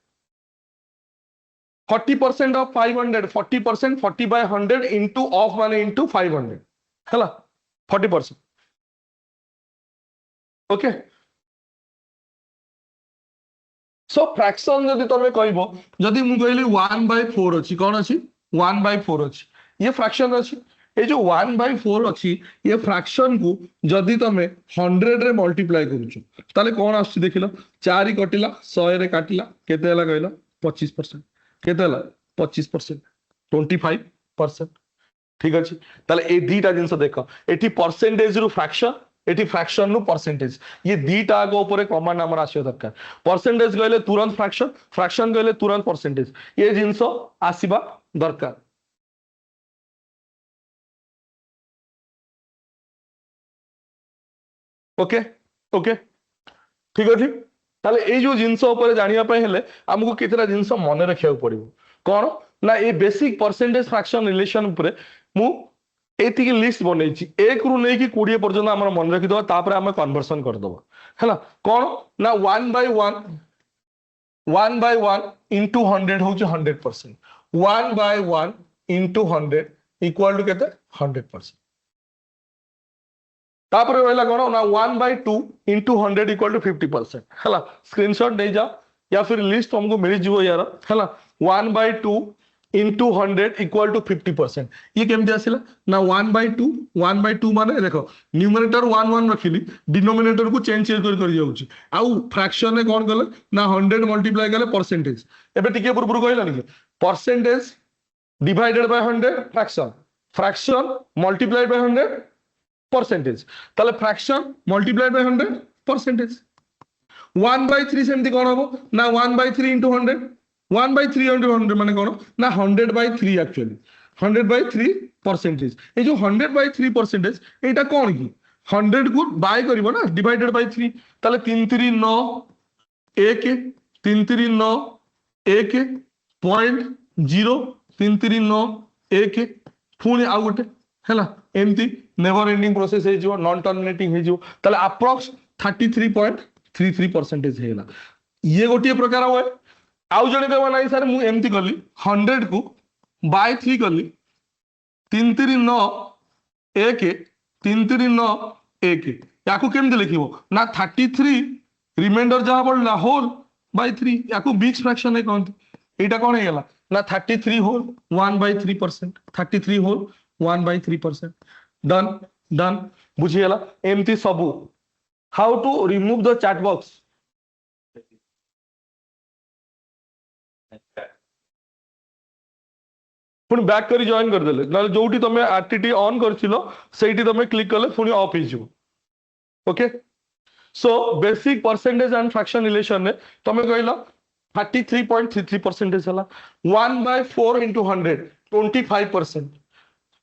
40% of 500 40% 40 by 100 into of माने into 500 हला 40% ओके सो फ्रैक्शन जदी तमे कहबो जदी मु कहली 1/4 अछि कोन अछि 1/4 अछि ये फ्रैक्शन अछि ए जो 1/4 अछि ये फ्रैक्शन को जदी तमे 100 रे मल्टीप्लाई करूछु ताले कोन आछि देखिलो 4 कटिला 100 रे काटिला केते हला कहलो 25% केतेला 25% 25% ठीक अछि ताले ए दीटा जिंस देखो एठी परसेंटेज रु फ्रैक्शन एठी फ्रैक्शन नु परसेंटेज ये दीटा को ऊपर कॉमन नंबर आसियो दरकार परसेंटेज कहले तुरंत फ्रैक्शन फ्रैक्शन कहले तुरंत परसेंटेज ये जिंस आसीबा दरकार ओके ओके ठीक अछि ताले ए जो जिंस ऊपर जानिया पे हेले हमको केतेला जिंस मन रखिया पड़िबो कौन ना ये बेसिक परसेंटेज फ्रैक्शन रिलेशन ऊपर मु एतिकी लिस्ट बनैछि 1 रु नै कि 20 पर्यंत हमर मन रखि दबा तापर हम कन्वर्सन कर दबा हैला कौन ना 1/1 into 100 होछि 100% 1/1 into 100 इक्वल टू केते 100% तापर रहला कोन ना 1/2 into 100 इक्वल टू 50% हला स्क्रीनशॉट दे जा या फिर लिस्ट हमको मिल जिवो यार हला 1/2 into 100 इक्वल टू 50% ये केमति आसिला ना 1/2 माने देखो न्यूमरेटर 1 1 रखिली डिनोमिनेटर को चेंज कर जाउची आउ फ्रैक्शन ने कोन करले ना 100 मल्टीप्लाई करले परसेंटेज एबे टिके पुरपुर कहला नि percentage divided by 100 fraction fraction multiplied by 100 percentage ताले फ्रैक्शन मल्टीप्लाइड बाय 100 परसेंटेज 1/3 सेमती कोन होबो ना 1/3 into 100 1/3 into 100 माने कोन ना 100/3 एक्चुअली 100/3 परसेंटेज ए जो 100/3 एटा कोन की 100 को बाय करिवो ना डिवाइडेड बाय 3 ताले 3 3 9 1 3 3 9 1 0 3 3 9 1 पुनी आ गोटे हैला एमती नेवर एंडिंग प्रोसेस हे जो नॉन टर्मिनेटिंग हे जो ताले अप्रॉक्स 33.33% हेला ये गोटे प्रकार होय आउ जने कहबा नाही सर मु एमती करली 100 को बाय 3 करली 3 3 9 1 3 3 9 1 याकू केमते लिखिबो ना 33 रिमाइंडर जहा पड़ला होल बाय 3 याकू बिग फ्रैक्शन है कोन एटा कोन हेला ना 33 होल 1/3% 33 होल 1/3% डन डन बुझीगला एमती सबू how to remove the chat box पुणी बैक करी जॉइन करदेले ना जोटी तुम आरटीटी ऑन करथिलो सेठी तुम क्लिक कले पुणी ऑफ हो okay so basic percentage and fraction relation ने तुम कहल 33.33% है 1/4 इंटू 100 25%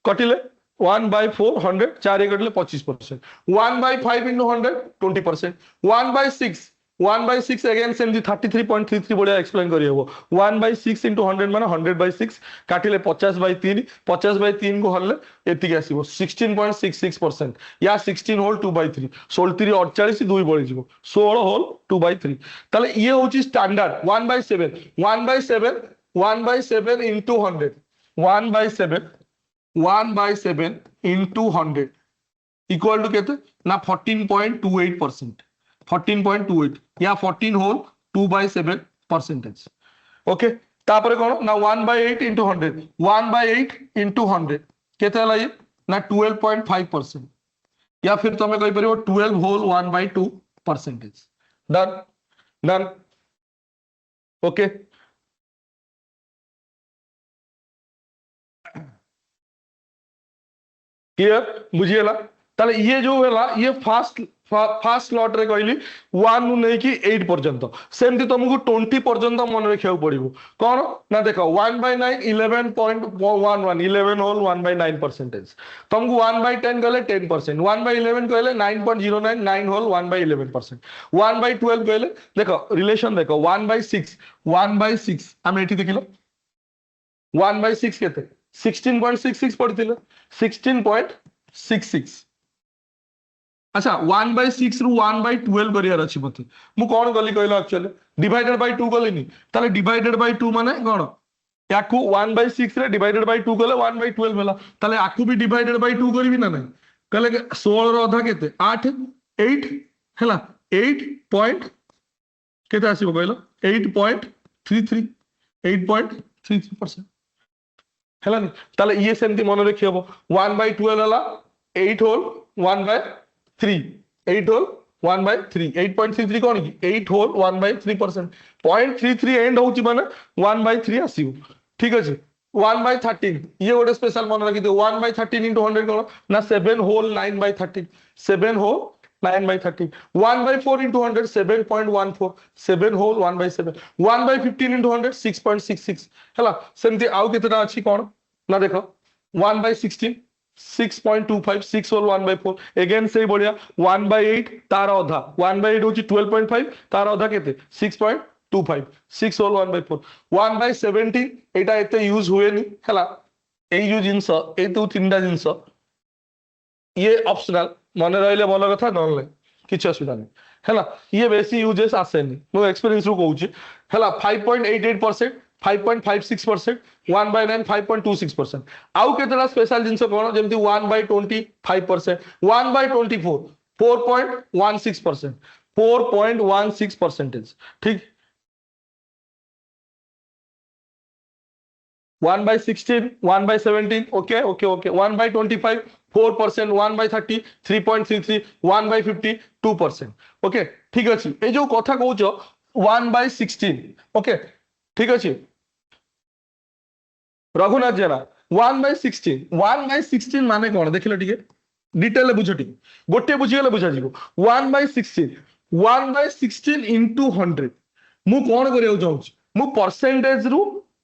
कटिले 1/4 100 4 कटिले 25% 1/5 इंटू 100 20% 1/6 1/6 अगेन सेमती 33.33 बढ़िया एक्सप्लेन करी हबो 1/6 इंटू 100 माने 100/6 काटिले 50/3 50/3 को हल्ले एतिक आसीबो 16.66% या 16 होल 2/3 16 48 2 बळी जिवो 16 होल 2/3 ताले ये होची standard 1/7 1/7 1/7 into 100 1/7 1/7 into 100 equal to केते ना 14.28% 14.28 या 14 होल 2/7 परसेंटेज ओके तापर कौन ना 1/8 इंटू 100 1/8 इंटू 100 केते हला ये ना 12.5% या फिर तुम कहि परिबो 12 whole 1/2 percentage done done okay clear बुझीगला ताले ये जो है ये फास्ट स्लॉट रे कहली 1 नु नहीं कि 8 पर्यंत सेमती तुमको 20 पर्यंत मन रखिया पड़िबो कौन ना देखो 1/9 11.11 11 होल 1/9 परसेंटेज तुमको 1/10 कहले 10% 1/11 कहले 9.09 9 होल 1/11% 1/12 कहले देखो रिलेशन देखो 1/6 1/6 हम एठी देखिलो 1/6 केते 16.66 पड़थिले 16.66 अच्छा 1/6 रु 1/12 करियार अछि मते मु कोन गली कहलो एक्चुअली डिवाइडेड बाय 2 गलिनी ताले डिवाइडेड बाय 2 माने कोन याकू 1/6 रे डिवाइडेड बाय 2 गले 1/12 होला ताले आकू भी डिवाइडेड बाय 2 करबी ना नहीं कहले 16 रो आधा केते 8 8 हैला 8 पॉइंट केते आसीबो कहलो 8.33 8.33% हैला नि ताले ये सेमती मन रखि हबो 1/12 होला 8 होल 1/3 8 होल 1/3 8.33 कौन की 8 होल 1/3% 0.33 एंड होची माने 1/3 आसीबो ठीक अछि 1/13 ये गोटे स्पेशल मन रखि दे 1/13 into 100 कोन ना 7 whole 9/13 7 whole 9/13 1/4 into 100 7.14 7 whole 1/7 1/15 into 100 6.66 हैला सेमती आउ केतना अछि कोन ना देखो 1/16 6.25 6 होल 1/4 अगेन से बढ़िया 1/8 तार आधा 1/8 होची 12.5 तार आधा केते 6.25 6 होल 1/4 1/17 एटा एते यूज हुए नि हैला ए जो जिंस ए तो तीनटा जिंस ये ऑप्शनल मन रहले भल कथा न किछ असुविधा नहीं हैला ये बेसी यूजेस आसेनी मो एक्सपीरियंस रु कहूची हैला 5.88% 5.56% 1/9 5.26% आउ केतरा स्पेशल जिंस कोन जेमति 1/25% 1/24 4.16% 4.16% ठीक 1/16 1/17 ओके ओके ओके 1/25 4% 1/30 3.33 1/50 2% ओके ठीक अछि ए जो कथा कहूचो 1/16 ओके ठीक अछि रघुनाथ जेना 1/16 माने कौन देखिल टिके डिटेल बुझ टिके गोटे बुझीगले बुझा जीवो 1/16 इंटू 100 मु कौन करिया चाहूची मु परसेंटेज रु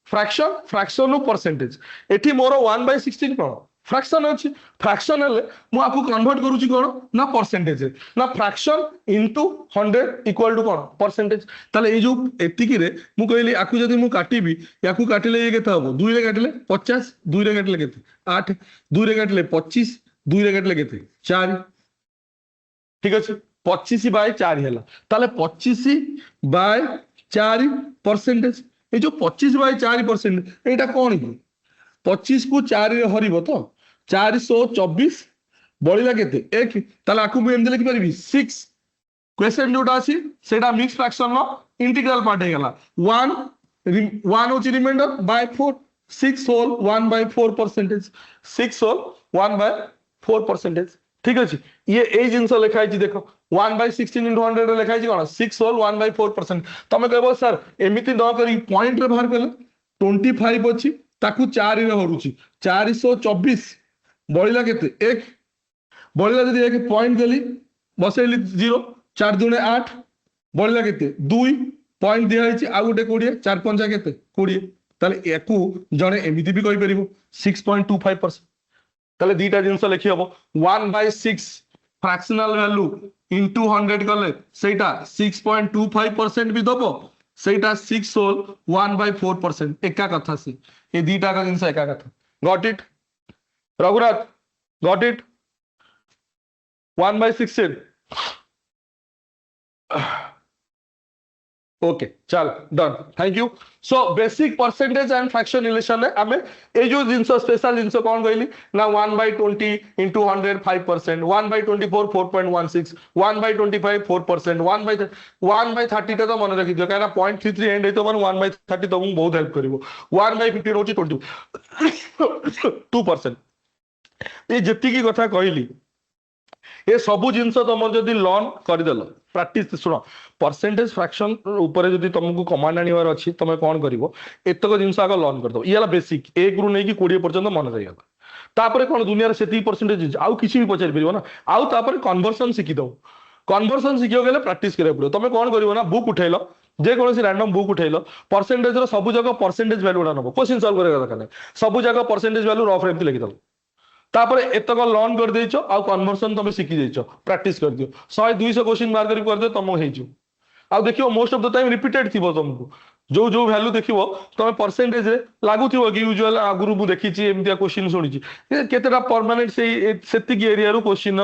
फ्रैक्शन फ्रैक्शन रु परसेंटेज एठी मोर 1/16 कौन फ्रैक्शन अछि फ्रैक्शन हेले मु आपको कन्वर्ट करूची कोन ना परसेंटेज ना फ्रैक्शन इनटू 100 इक्वल टू कोन परसेंटेज ताले ए जो एतिकी रे मु कहली आकु जदी मु काटिबी याकु काटिले ये केता हबो 2 रे काटिले 50 2 रे काटिले केते 8 2 रे काटिले 25 2 रे काटिले केते 4 ठीक अछि 25/4 हैला ताले 25/4 परसेंटेज ए जो 25/4% एटा कोन की 25 को 4 रे हरिबो तो 424 बळिला केते एक ताला आकु मु एमदे लिखि परिबी 6 क्वेश्चन जोटा अछि सेटा mix fraction no integral part हे गला 1 होची रिमाइंडर बाय 4 6 होल 1/4% 6 होल 1/4% ठीक अच्छे ये यही जिनस लिखाई देख 1/16 × 100 लिखाई कौन 6 होल 1/4%। तुम कह सर एमती न कर पॉइंट रे बाहर कले 25 अच्छी ताकू 4 रे हरुची 424 बढ़ला के एक बढ़ला जब एक पॉइंट देली बसैली 0 4 दूने 8 बढ़ला के 2 पॉइंट दिखाई आ गोटे 20 4 5 के 20 ताले एकू जने एमती भी कहि परिबो 6.25%। ताले दीटा जिनस लिखि हबो 1/6 फ्रैक्शनल वैल्यू इंटू 100 कले सेटा 6.25% भी दबो सेटा 6 होल 1/4% एका कथा से ये दीटा का जिनस एका कथा got it Raghuraj got it 1/6 okay चल done thank you. So basic percentage and fraction relation है हमें ये जो जिनस स्पेशल जिनस कौन कहली ना 1/20 × 100 5%, 1/24 4.16, 1/25 4%, 1/30 तो मन रखी कहीं 0.33 एंड है तो मन 1/30 तुमको बहुत हेल्प करिवो 1/15 होची 2%। ये जति की कथा कहली ये सबू जिनस तुम जदि लर्न करदेल प्रैक्टिस शुण परसेंटेज फ्रैक्शन ऊपर जदि तुमको कमांड आनिबार अच्छी तुम कौन कर एतक जिनस आग लर्न करदो ये बेसिक 1 ରୁ ନେଇକି 20 मन रहीगला तापर कौन दुनिया से परसेंटेज आउ किसी भी पचारि परिबो ना आउ तापर कन्वर्सन शिखिदो कन्वर्सन शिखियो गेले प्रैक्टिस करिया पड़ो तुम कौन करिवो ना बुक उठेलो जे कौन रैंडम बुक उठेलो परसेंटेज रो सब जगह परसेंटेज वैल्यू उडा नबो क्वेश्चन सॉल्व करेगा दरकार सब जगह परसेंटेज वैल्यू रफ एमती लिखिदो तापर एतक लर्न कर देइछो आ कन्वर्सन तुम शिखि देइछो प्रैक्टिस कर दियो 100 200 क्वेश्चन मार कर दियो तुम हेइजो आ देखियो most of the time repeated थिबो तुमको जो जो वैल्यू देखिवो तुम परसेंटेज रे लागुथिबो कि यूजुअल आगुरु मु देखिछि एमतिया क्वेश्चन सुनिछि केतेटा परमानेंट से सेतिक एरिया रो क्वेश्चन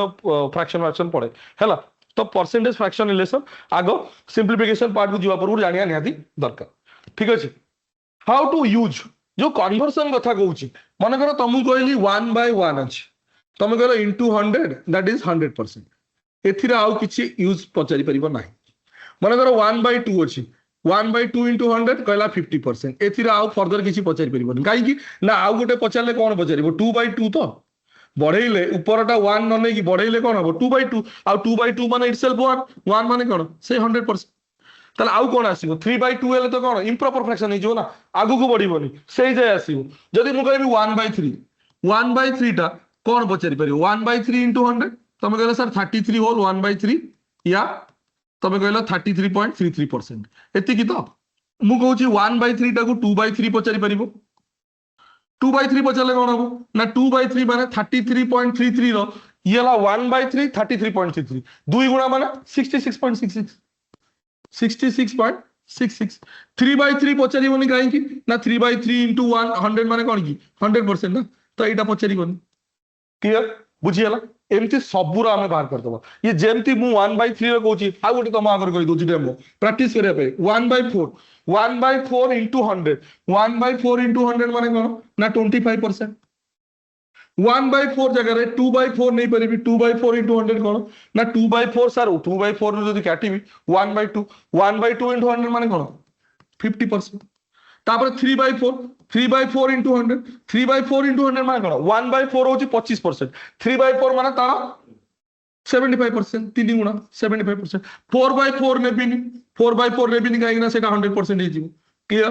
फ्रैक्शन पड़े हैला तो परसेंटेज फ्रैक्शन रिलेशन आगो सिंपलीफिकेशन पार्ट को जीवा पर जानिया निहाती दरकार ठीक अछि। हाउ टू यूज जो कन्वर्सन कथा कहूँ मन कर तुमको कहली 1/1 अच्छी तुम कह इंटू 100 दैट इज 100% एथिर आउ किछि यूज पचारि परिबो नाही मन कर 1/2 अच्छी 1/2 × 100 कहला 50% एथिर आउ फर्दर किछि पचारि परिबो कहीं ना आउ गोटे पचारले कौन पचारिबो 2/2 तो बढ़ेले ऊपरटा 1 न नहीं बढ़ेले कौन हम 2/2 आ 2/2 माने इटसेल्फ 1 माने कौन से 100%। ताले आउ कौन आसीबो 3/2 हेले तो कौन इम्प्रॉपर फ्रैक्शन हो ना आगु को बढ़िबोनी सेही जाय आसीबो जदि मु कहबी 1/3 1/3 टा कौन पचारि परिबो 1/3 × 100 तुम कहले सर 33 होल 1/3 या तुम कहले 33.33% एति की तो मु कहूची 1/3 टा को 2/3 पचारि परिबो 2/3 पचारले कौन हम ना 2/3 माने 33.33 रो ये ला 1/3 33.33 2 गुणा माने 66.66 66.66 3/3 पचारिबोनी कहीं ना 3/3 × 100 माने कौन की 100% ना तो यहाँ पचारिबोनी क्लियर बुझीगला एमती सबूरा आम बाहर करदब ये जेमती मु 1/3 कहूँ आ गोटे तुम आगे कही दूसरी डेमो प्रैक्टिस करने 1/4 1/4 × 100 1/4 × 100 माने कौन ना 25% 1/4 जगह 2/4 नहीं पारि 2/4 × 100 कौन ना 2/4 सर 2/4 जो काटिबी 1/2 1/2 × 100 माने कौन 50%। तापर 3/4 3/4 × 100 3/4 × 100 माने कौन 1/4 होची 25% 3/4 माने तारा 75% 3 गुणा 75% 4/4 नेबिनी 4/4 नेबिनी काहे ना सेटा 100% हे जीवो क्लियर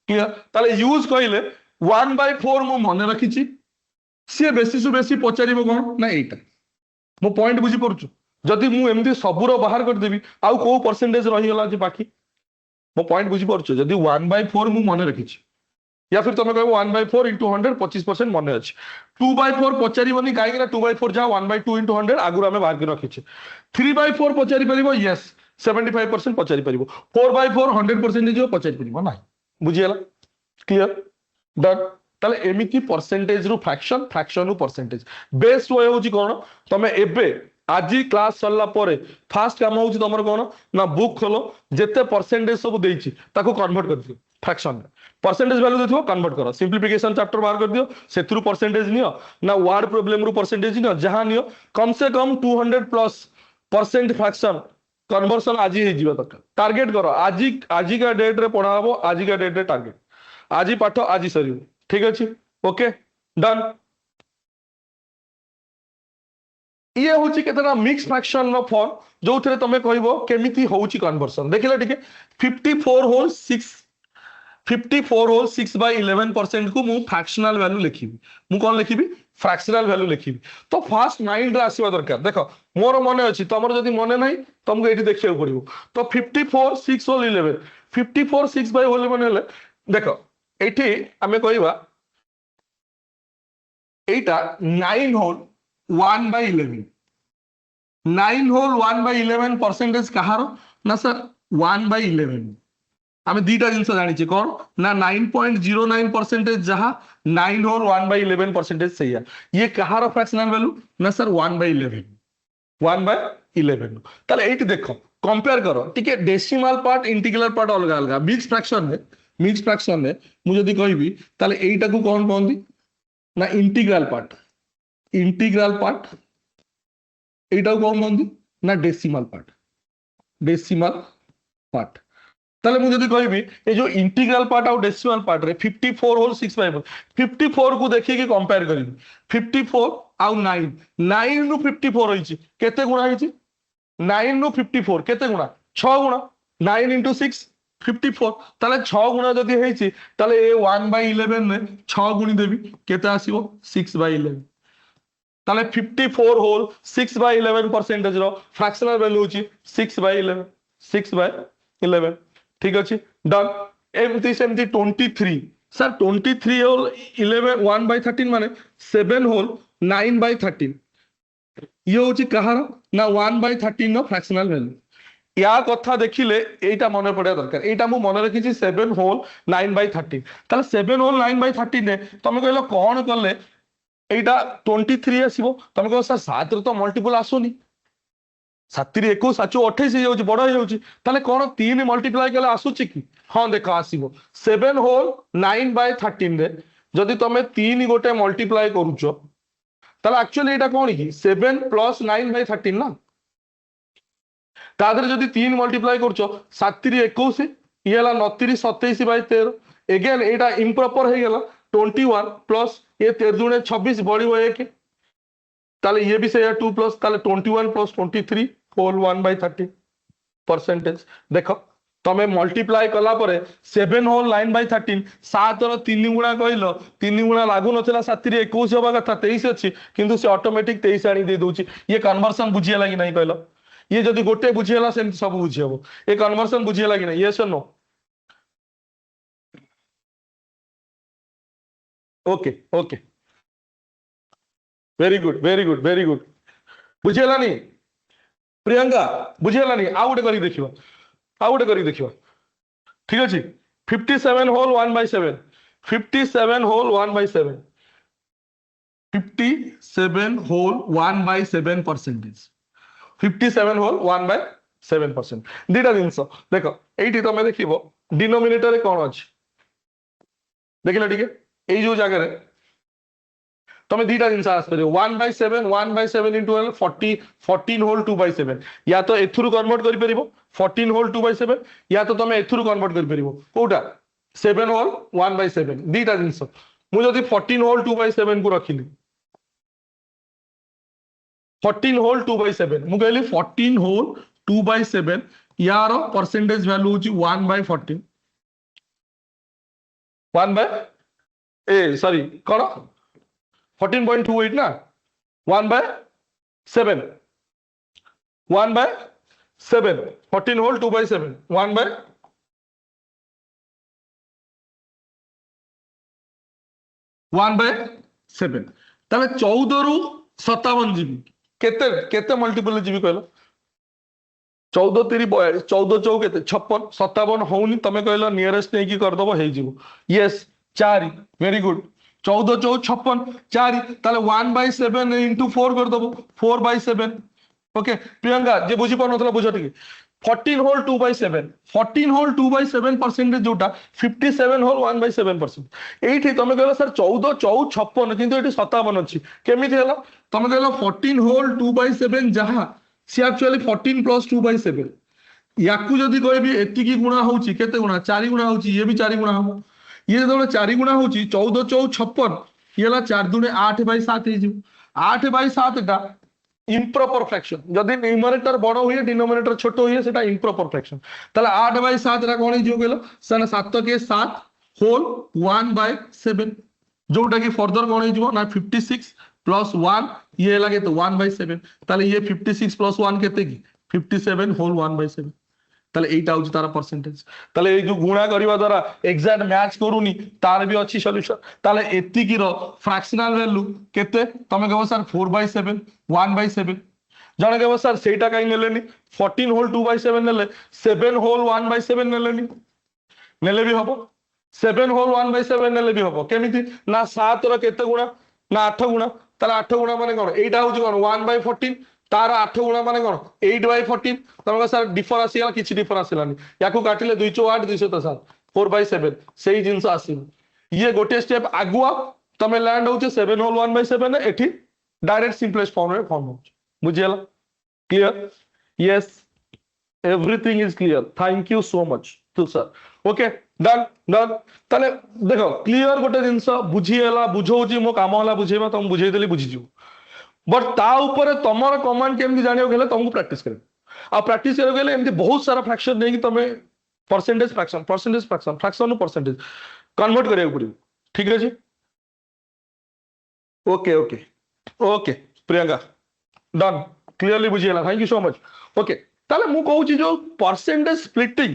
क्लियर ताले यूज कइले 1/4 मु मन रखिची सी बेसी सु बेसी पचार कौन ना यहीटा मो पॉइंट बुझी पार्छु जदि मुझे सबूर बाहर करदेवी आउ को परसेंटेज रहीगला बाकी मो पॉइंट बुझी पार्छु जदि 1/4 मु मन रखी या फिर तुम कह 1/4 × 100 25% मन अच्छे 2/4 पचारिबनी कहीं 2/4 जहाँ 1/2 × 100 आगुरी आम बाहर रखीचे 3/4 पचारि पार यस 75% पचारि पार 4/4 100% पचारि पार ना बुझीगला क्लियर डन ताले एमिति परसेंटेज रु फ्रैक्शन फ्रैक्शन रु परसेंटेज बेस्ट वे होची कोन तमे एबे आज क्लास सरला परे फास्ट काम होची तमर कोन ना बुक खोलो जेते परसेंटेज सब देइची ताको कन्वर्ट कर दियो फ्रैक्शन परसेंटेज वैल्यू देथिबो कन्वर्ट करो सिंपलीफिकेशन चैप्टर बाहर कर दियो सेथुरु परसेंटेज नियो ना वर्ड प्रॉब्लम रु परसेंटेज नियो जहां नियो कम से कम 200+ % फ्रैक्शन कन्वर्सन आज ही जीवा तक टारगेट करो आज का डेट रे पढ़ा हबो आज का डेट रे टारगेट आज पाठ आज सरियो ठीक अच्छे ओके डन। ये हूँ केतना मिक्स फ्रैक्शन फॉर्म जो थे तुम कह केमी हूँ कन्वर्सन देखिले टे 54 होल 6 54 होल 6/11% को मु फ्रैक्शनल वैल्यू लिखी मु कौन लिखी फ्रैक्शनल वैल्यू लिखी तो फास्ट माइंड रे आसीबा दरकार देख मोर मने अछि तमर जदी मने नाही तुमको एठी देखियो पड़िबो तो 54 6 होल 11 54 6/11 हेले देख एठी आमे कहबा एटा 9 होल 1/11 9 होल 1/11 परसेंटेज कहार ना सर 1/11 आम दीटा जिन जानी कौन ना 9.09% जहाँ 9 होल 1/11% से ये कहार फ्रैक्शनल वैल्यू ना सर 1/11 1/11 ताले एटी देखो कंपेयर करो टिके डेसिमल पार्ट इंटीग्रल पार्ट अलग अलग मिक्स फ्रैक्शन में मु जदी कहबी ताले एटा को कौन कहंदी ना इंटीग्रल पार्ट एटा को कौन कहंदी ना डेसिमल पार्ट ताले मुझे जदी कहबी ए जो इंटीग्रल पार्ट और डेसिमल पार्ट रे 54 होल 6/11 54 को देखि के कंपेयर करिबी 54 आउ 9 9 नु 54 होइची केते गुणा होइची 9 नु 54 केते गुणा 6 गुणा 9 into 6 54 ताले 6 गुणा जदी होइची ताले ए 1/11 ने 6 गुणी देबी केते आसीबो 6/11 ताले 54 होल 6/11% रो फ्रैक्शनल वैल्यू होची 6/11 ठीक अच्छे डन एमती सेमती 23 सर 23 होल 11 1/13 माने 7 होल 9/13 ये होची कहार ना 1/13 नो फ्रैक्शनल वैल्यू या कथा देखिले एटा मन पड़िया दरकार एटा मु मन रखिछि 7 होल 9/13 ताले 7 होल 9/13 ने तमे कहलो कोन करले एटा 23 आसीबो तमे कहलो सर 7 रे तो मल्टीपल आसुनी 7 21 7 28 हो बड़ हो कौन 3 मल्टीप्लाई कले आसूची कि हाँ देख आसो 7 होल 9/13 रे जदि तुम 3 गोटे मल्टीप्लाई करुच एक्चुअली एटा कौन कि 7 + 9/13 ना तादर जदि 3 मल्टीप्लाई करुच 7 21 ये 29 27/13 एगेन एटा इम्प्रॉपर हो गला 21 प्लस ये 13 दुणे 26 बढ़िबो 1 ताले ये भी से 2 प्लस ताले 21 + 23 होल 1/13% देख तमे मल्टीप्लाई कला परे 7 होल 9/13 7 रो 3 गुणा कहलो 3 गुणा लागू नथिला 7 रे 21 होबा कथा 23 अछि किंतु से ऑटोमेटिक 23 आनी दे दोची ये कन्वर्सन बुझियला कि नहीं कहलो ये जदी गोटे बुझियला सेम सब बुझियबो ये कन्वर्सन बुझियला कि नहीं यस और no okay okay very good बुझियला नहीं प्रियंका बुझियला नहीं आ गोटे करी देखिबा ठीक अछि 57 होल 1/7 57 होल 1/7 57 होल 1/7% 57 होल 1/7% दीटा जिनस देख एठी तमे देखिबो डिनोमिनेटर कोन अछि देखिला ठीक है ए जो जगह रे तमे दीटा जिनस आस परियो 1/7 into 40 14 होल 2/7 या तो एथुरु कन्वर्ट करि परिबो 14 होल 2/7 या तो तमे एथुरु कन्वर्ट करि परिबो कोटा 7 होल 1/7 दीटा जिनस मु जदी 14 होल 2/7 को रखिली 14 होल 2/7 मु कहली 14 होल 2/7 यार परसेंटेज वैल्यू होची 1/14 1 बाय ए सॉरी कौन 14.28 ना 1/7 1/7 14 होल 2/7 1/7 ताले 14 रु 57 जीबी केते केते मल्टीपल जीबी कहलो 14 3 42 14 4 केते 56 57 होउनी तमे कहलो नियरेस्ट नै की कर दबो हे जीवो यस 4 वेरी गुड 14 4 56 4 ताले 1/7 into 4 कर दबो 4/7 ओके प्रियंका जे बुझी पर नथला बुझ ठीक 14 होल 2/7 14 होल 2/7% जोटा 57 होल 1/7% एठी तमे कहलो सर 14 4 56 किंतु एठी 57 अछि केमिति हला तमे कहलो 14 होल 2/7 जहा सी एक्चुअली 14 + 2/7 याकू जदी कहबी एति की गुणा होउची केते गुणा 4 गुणा होउची ये भी 4 गुणा हो ये जो 4 गुणा होची 14 4 56 ये 4 दुणे 8/7 हे 8/7 टा ইম্প্রপর ফ্র্যাকশন যদি ন্यूमरेटर বড় हुए डिनोमिनेटर ছোট हुए সেটা ইম্প্রপর ফ্র্যাকশন তাহলে 8/7 রা কোন হিজো গেল সেনা 7 কে 7 হোল 1/7 जोटा कि फर्दर कौन हो ना 56 प्लस 1 ये लगे तो 1/7 তাহলে ये 56 प्लस 1 केते की 57 होल 1/7 তাহলে এইটা হচ্ছে তার পার্সেন্টেজ তাহলে এই যে গুণা করিবা দ্বারা এক্সাক্ট ম্যাচ করুনি তার বি আছে সলিউশন তাহলে এতিকি র ফ্র্যাকশনাল ভ্যালু কেতে তুমি কহো স্যার 4/7 1/7 জনে কহো স্যার সেইটা কাই নেলেনি 14 হোল 2/7 নেলে 7 হোল 1/7 নেলেনি নেলে বি হবো 7 হোল 1/7 নেলে বি হবো কেমিতি না 7 র কেতে গুণা না 8 গুণা তাহলে 8 গুণা মানে কোন এইটা হচ্ছে কোন 1/14 तार 8 गुणा माने कोन 8/14 तमका सर डिफर आसीला किछि डिफर आसीलानी याकू काटिले 208 207 4/7 सेही जिंस आसी ये गोटे स्टेप आगुआ तमे लैंड होचे 7 होल 1/7 एठी डायरेक्ट सिंपलेस्ट फॉर्म रे फॉर्म होचे बुझियला clear yes everything is clear thank you so much to sir okay done done तले देखो क्लियर गोटे जिंस बुझियला बुझौची मो काम होला बुझेबा तुम बुझेई देली बुझी जिवो बट ता ऊपर तमर कमांड केमती जानियो गेले तुमको प्रैक्टिस करे आ प्रैक्टिस करे गेले एमती बहुत सारा फ्रैक्शन नै कि तमे परसेंटेज फ्रैक्शन नु परसेंटेज कन्वर्ट करियो पड़ियो ठीक है जी okay okay okay Priyanka done clearly बुझियला thank you so much okay ताले मु कहू छी जो परसेंटेज स्प्लिटिंग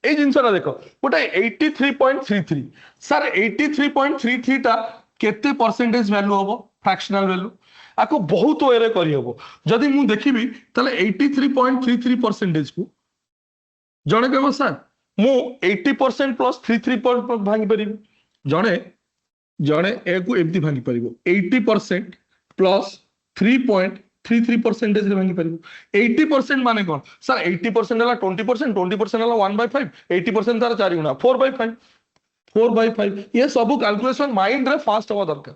ए जिंसरा देखो गोटे 83.33 सर 83.33 टा केते परसेंटेज वैल्यू होबो फ्रैक्शनल वैल्यू आपको बहुत वे करहब जदि मु देखी ताले 83.33% को जड़े कह सर मु 80% प्लस 33 भांगी पारि जड़े जड़े एमती भांगी पार 80% प्लस 3.33% भांगी पार 80% माने कौन सर 80% है 20% 20% है 1/5 80% तार 4 गुणा 4/5 ये सब कैलकुलेशन माइंड रे फास्ट हवा दरकार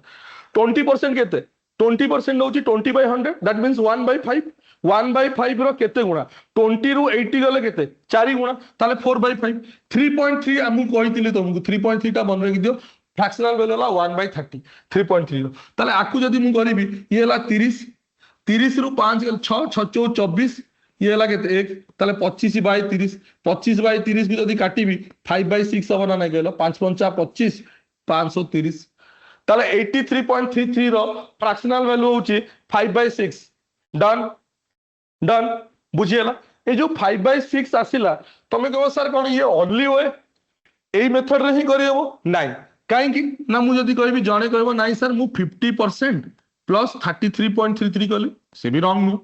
20% केते 20% होची 20/100 दैट मींस 1/5 1/5 रो केते गुणा 20 रु 80 गले केते 4 गुणा ताले 4/5 3.3 हमु कहितिले तुमको 3.3 टा मन रखि दियो फ्रैक्शनल वैल्यू ला 1/30 3.3 रो ताले आकु जदी मु करबी ये ला 30 30 रु 5 गले 6 6 24 ये ला केते 1 ताले 25/30 25/30 भी जदी काटिबी 5/6 हबो ना नै गेलो 5 5 25 530 ताले 83.33 रो फ्रैक्शनल वैल्यू होची 5/6 डन डन बुझियला ए जो 5/6 आसिला तमे कहबो सर कोन ये ओनली वे एई मेथड रे ही करियबो नाही काहे कि ना मु जदी कहबी जणे कहबो नाही सर मु 50% प्लस 33.33 कली से भी रॉन्ग नु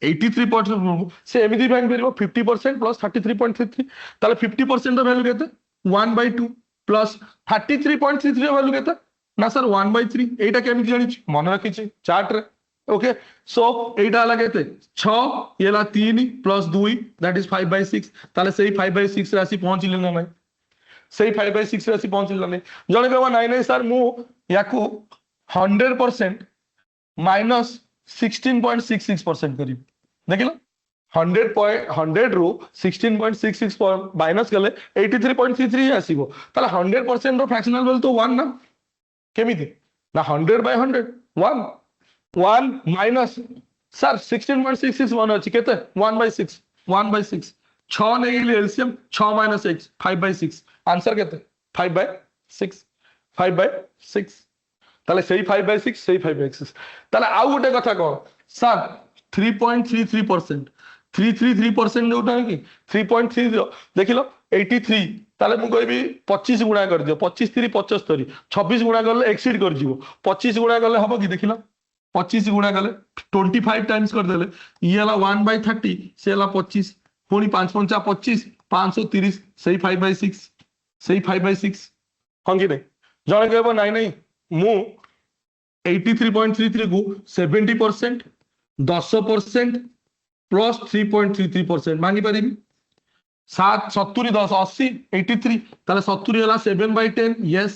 83% से एमिति बैंक करिवो 50% प्लस 33.33 ताले 50% रो वैल्यू केते 1/2 प्लस 33.33 रो वैल्यू केते ना सर 1/3 एटा केमिति जानि मन रखि चार्ट रे ओके सो एटा लगे 6 ये ला 3 प्लस 2 दैट इज 5/6 ताले सेही 5/6 राशि पहुंचिले ना नहीं सेही 5/6 राशि पहुंचिले नहीं जने कहबा नहीं नहीं सर मु याकू 100% माइनस 16.66% करी देखिला 100 रू 16.66 माइनस गले 83.33 आसीबो ताले 100% रो फ्रैक्शनल वैल्यू तो 1 ना केमिति ना 100/100 1 माइनस सर 16.66 वन अछि केते 1/6 6 नै गेली एलसीएम 6 - 6 5/6 आंसर केते 5/6 ताले सेही 5/6 सेही 5/6 ताले आउ गोटे कथा को सर 3.33% 333% जोटा कि 3.30 देखिलो 83 ताले मु कहबी 25 गुणा कर दियो 25 3 75 26 गुणा करले एक्सीड कर जीवो 25 गुणा करले हबो कि देखिलो 25 गुणा करले 25 टाइम्स कर देले ये वाला 1/30 से वाला 25 पुनी 5 5 25 530 सही 5/6 सही 5/6 हां कि नहीं जणे कहबो नहीं नहीं मु 83.33 को 70% 10% प्लस 3.33% मांगी पारि 7 70 10 80 83 ताले 70 हला 7/10 यस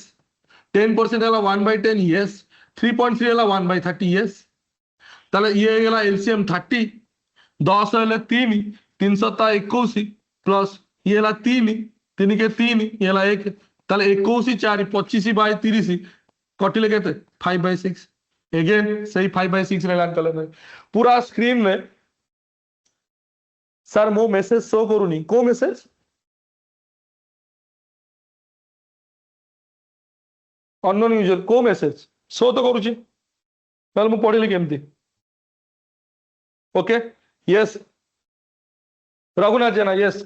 10% हला 1/10 यस 3.3 हला 1/30 यस ताले ये हला एलसीएम 30 10 हले 3 321 प्लस ये हला 3 3 के 3 ये हला 1 ताले 21 4 25/30 कटिले केते 5/6 अगेन सही 5/6 रे लैंड कले पूरा स्क्रीन में सर मो मेसेज शो करूनी को मेसेज अननोन यूजर को मेसेज शो तो करूची ताले मु पढिली केमती okay yes Raghunath Jena yes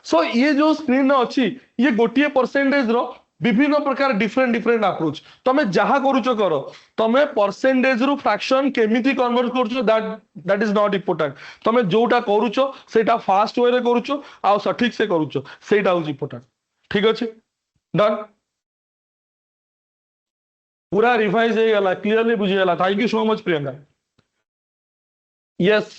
so ये जो स्क्रीन अच्छी ये गोटे परसेंटेज रो विभिन्न प्रकार डिफरेंट डिफरेंट अप्रोच तमे जहा करूच कर तमे परसेंटेज रु फ्रैक्शन केमिति कन्वर्ट करूच that that is not important तमे जोटा करूच सेटा फास्ट वे रे करूच आ सठिक से करूच सेटा होज इंपोर्टेंट ठीक अछि डन पूरा रिवाइज हो गला क्लियरली बुझी गला thank you so much Priyanka yes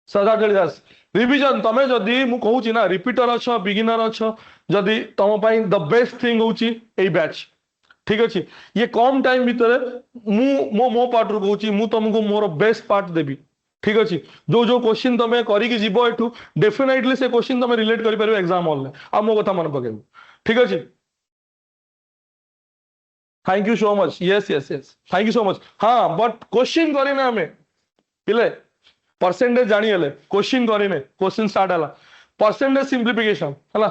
सदा दास रिविजन तमे जदि मु कहूची ना रिपीटर अच्छा बिगिनर अच्छा जदि तम पाई द बेस्ट थिंग होची ए बैच ठीक अछि ये कम टाइम भितर मु मो पार्ट रो कहूची मु तुमको मोर बेस्ट पार्ट देबी ठीक अछि जो जो क्वेश्चन तमे करी कि जीवो एठू डेफिनेटली से क्वेश्चन तमे रिलेट करि परबो एग्जाम हॉल में आ मो कथा मन पकेबो ठीक अछि thank you so much yes yes yes thank you so much हाँ बट क्वेश्चन करी ना हमें पिले परसेंटेज जानिए क्वेश्चन करें क्वेश्चन स्टार्ट है परसेंटेज सिंप्लिफिकेशन है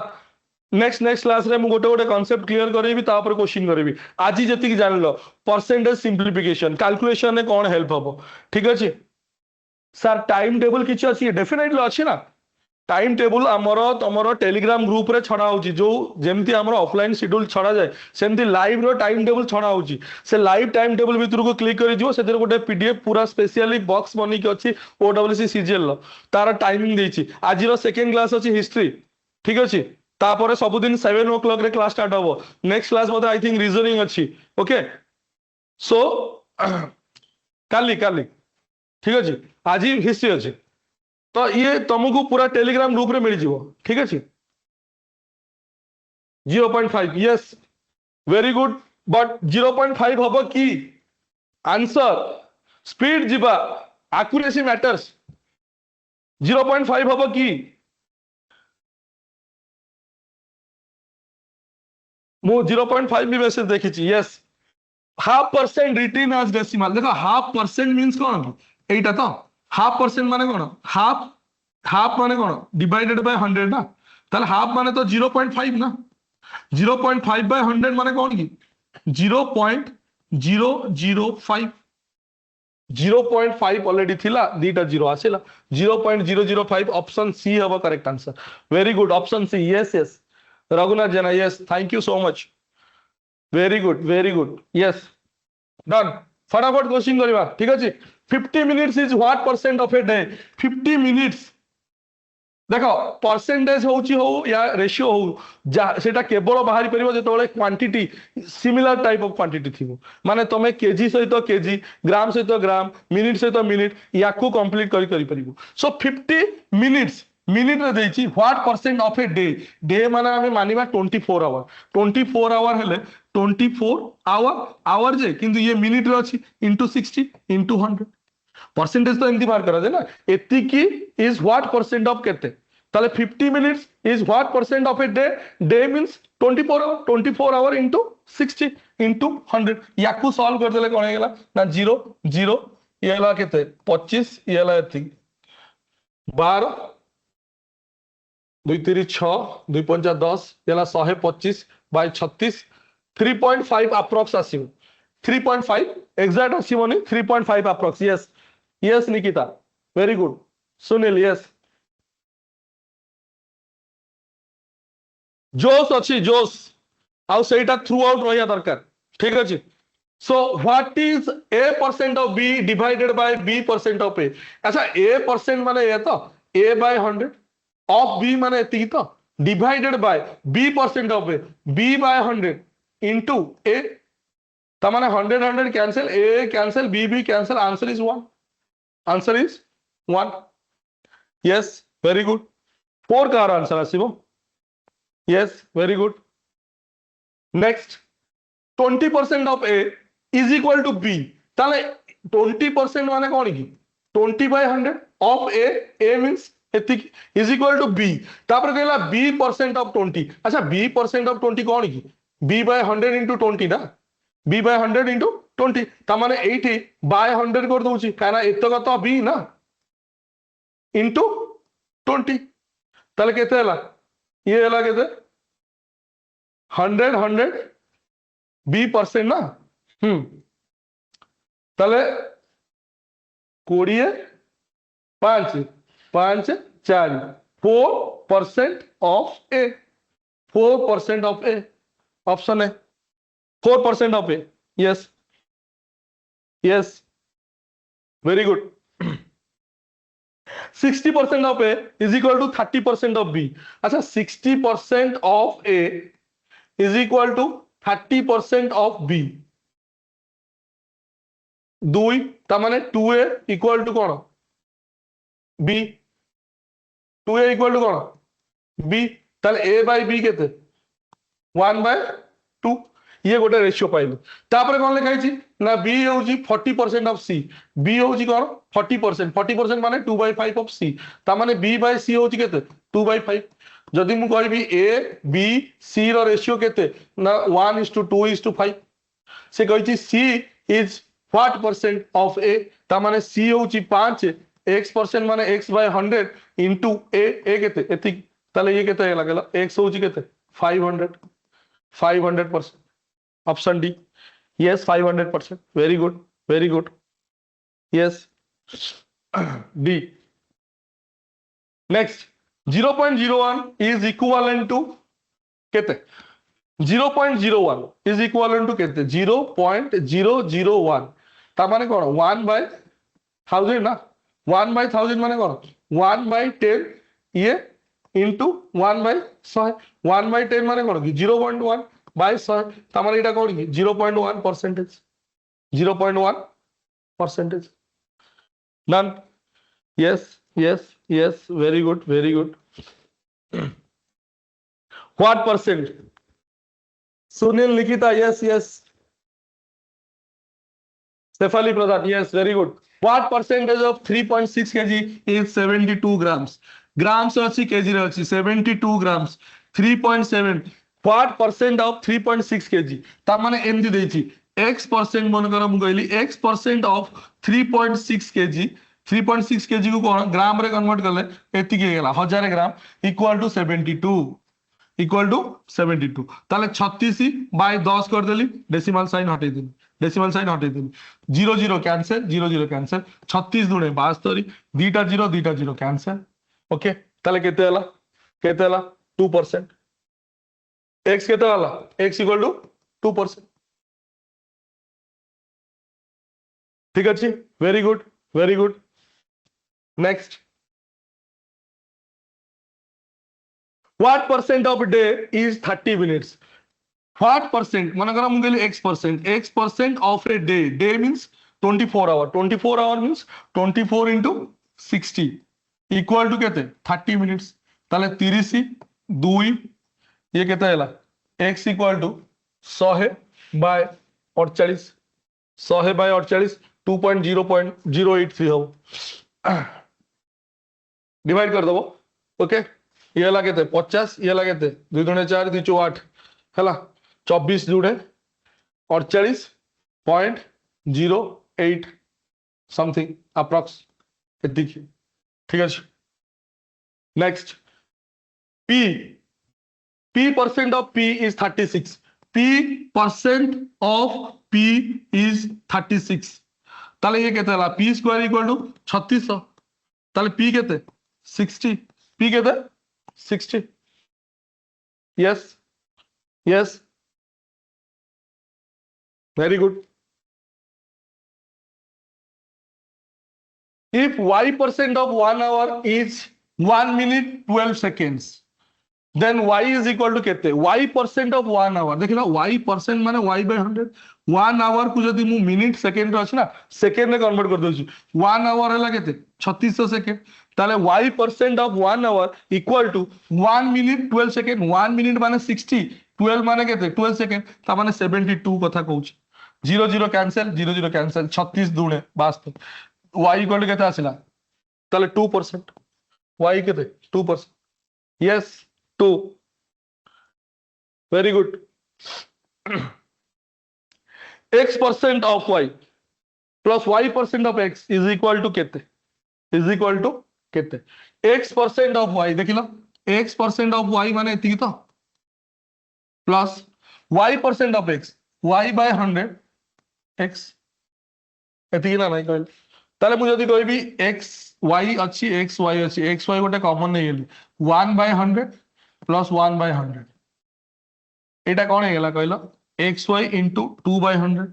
नेक्स्ट नेक्स्ट क्लास रे मु गोटे गोटे कांसेप्ट क्लियर करेबी तापर क्वेश्चन करेबी आज जति जान लो परसेंटेज सिंप्लिफिकेशन कैलकुलेशन ने कौन हेल्प हबो ठीक अछि सर टाइम टेबल किछि अछि डेफिनेटली अछि ना टाइम टेबल आमर तमर टेलीग्राम ग्रुप रे छड़ा होची जो जेमती आमर ऑफलाइन शेड्यूल छड़ा जाए सेमती लाइव रो टाइम टेबल छड़ा होची से लाइव टाइम टेबल भीतर को क्लिक करि दियो सेतिर गोटे पीडीएफ पूरा स्पेशली बॉक्स बनी के अछि ओडब्ल्यूसी सीजीएल लो तार टाइमिंग देछि आज रो सेकंड क्लास अछि हिस्ट्री ठीक अछि तापर सब दिन 7 ओ क्लॉक रे क्लास स्टार्ट हबो नेक्स्ट क्लास मते आई थिंक रीजनिंग अछि ओके सो काली काली ठीक अछि आज हिस्ट्री अछि तो ये तुमको पूरा टेलीग्राम ग्रुप रे मिल जीवो ठीक है 0.5 यस वेरी गुड बट 0.5 हबो की आंसर स्पीड जीवा एक्यूरेसी मैटर्स 0.5 हबो की मु 0.5 भी मैसेज देखी छी यस 0.5% रिटेन एज डेसिमल देखो 0.5% मींस कोन एटा तो 0.5% माने कोन हाफ हाफ माने कोन डिवाइडेड बाय 100 ना ताले हाफ माने तो 0.5 ना 0.5 बाय 100 माने कोन की 0.005 0.5 ऑलरेडी थिला दीटा जीरो आसेला 0.005 ऑप्शन सी हबो correct answer very good option C yes yes Raghunath Jena yes thank you so much very good yes done फटाफट क्वेश्चन करबा ठीक अछि 50 minutes is what percent of a day 50 minutes देखो परसेंटेज होची हो या रेशियो हो सेटा केवल बाहरी परिबो जेतोले quantity similar type of quantity थिबो माने तमे केजी सहित केजी ग्राम सहित ग्राम मिनिट सहित मिनिट याकू कंप्लीट करि परिबो सो 50 मिनिट्स मिनिट रे देछि what percent of a day day माने हमें मानिबा 24 आवर हेले 24 आवर जे किंतु ये मिनिट रे अछि इनटू 60 इनटू 100 परसेंटेज तो एमती मार करा दे ना एति की इज व्हाट परसेंट ऑफ केते ताले 50 minutes is what percent of a day day means 24 hour into 60 into 100 याकू सॉल्व कर देले कोन हेला ना 0 0 ये हला केते 25 ये हला एति 12 2 3 6 2 5 10 ये हला 125 बाय 36 3.5 अप्रॉक्स आसीबो 3.5 एग्जैक्ट आसीबोनी 3.5 approx yes yes Nikita very good Sunil yes जोश अच्छी जोश आउ सेटा थ्रू आउट रहिया दरकार ठीक अछि so what is a percent of b divided by b percent of a अच्छा a परसेंट माने ये तो a बाय 100 ऑफ b माने एति तो divided by b percent of a b by 100 into a त माने 100 cancel a cancel b cancel answer is 1 answer is 1 yes very good 4 का आंसर आसीबो yes very good next 20% of a is equal to b ताले 20% माने कोन की 20 by 100 of a means एतिक is equal to b तापर कहला b percent of 20 अच्छा b परसेंट ऑफ 20 कोन की b बाय 100 इनटू 20 ना b बाय 100 इनटू 20 ता माने 80 बाय 100 कर दूची काना एतक तो बी ना इनटू 20 ताले केते हला ये हला केते 100 बी परसेंट ना ताले 20 5 5 4 4% of A 4% of A option है 4% of A yes yes very good 60% of A is equal to 30% of B अच्छा 60% of A is equal to 30% of B दुई तामाने 2a इक्वल टू कौन बी 2a इक्वल टू कौन B ताले a by b केते 1/2 ये गोटे ratio पाइलु तापर कौन लिखा है ना b होची 40% ऑफ c b होची कौन 40% माने 2/5 ऑफ c ता माने b बाय c होची केते 2/5 जदि मु कहबी a b c रो रेशियो केते ना 1:2:5 से कहिची c is what percent of a ता माने c होची 5 x% माने x बाय 100 इनटू a केते एतिक ताले ये केते लागला x होची केते 500% option D yes 500% very good yes D next 0.01 is equivalent to केते 0.01 इज इक्विवेलेंट टू केते 0.001 ता माने कोन 1/1000 ना 1/1000 माने कोन 1/10 ये इंटू 1/100 1/10 माने कोन 0.1 bye 100 तामाने Etah cone 0.1% 0.1% done yes very good what percent Sunil Nikita yes Stephanie Pradhan yes very good what percentage of 3.6 kg is 72 grams grams अछि kg रे अछि 72 grams 3.7 what percent of 3.6 kg ता माने एमदी देछि x% मन कर हम कहली x% of 3.6 kg 3.6 kg को कोन ग्राम रे कन्वर्ट करले एति के गेला 1000 ग्राम इक्वल टू 72 ताले 36 बाय 10 कर देली डेसिमल साइन हटै देली 0 0 कैंसिल 36 दुणे 72 दीटा 0 कैंसिल ओके ताले केते हला 2% x केते हला x इक्वल टू 2% ठीक अछि very good next what percent of day is 30 minutes what percent मन करा मुगेली x% of a day means 24 hour means 24 into 60 equal to केते 30 minutes ताले 30 2 ये केते हला x equal to 100 by 48 100 by 48 2.0.083 हो डिवाइड कर दबो ओके ये हला केते 50 ये हला केते 2 दुणे 4 2 चौ 8 हला 24 दुणे 48.08 समथिंग अप्रॉक्स एतिक ठीक है next p percent of p is 36 p% of p is 36 ताले ये केते हला p स्क्वायर इक्वल टू 3600 ताले p केते 60 p केते 60 yes very good if y% of 1 hour is 1 minute 12 seconds then y is equal to केते y% of 1 hour देखिना y% माने y by 100 1 hour को जदि मु मिनिट सेकंड अछि ना सेकंड में कन्वर्ट कर दोछु 1 hour हला केते 3600 सेकंड ताले y% of 1 hour equal to 1 minute 12 second 1 minute माने 60 12 माने केते 12 सेकंड ता माने 72 कथा कहूची 0 0 कैंसिल 36 दुणे 72 y equal to केते आसिला ताले 2% y केते 2% yes 2 very good x% of y plus y% of x is equal to केते is equal to केते x% of y देखिलो x% of y माने एतिकी तो plus y% of x y by 100 x एतिकी ना नहीं कहल ताले मु जदी कहबी x y अछि x y अछि x y गोटे कॉमन नहीं गेली 1 by 100 plus 1 by 100 एटा कोन हेगला कहलो xy into 2 by 100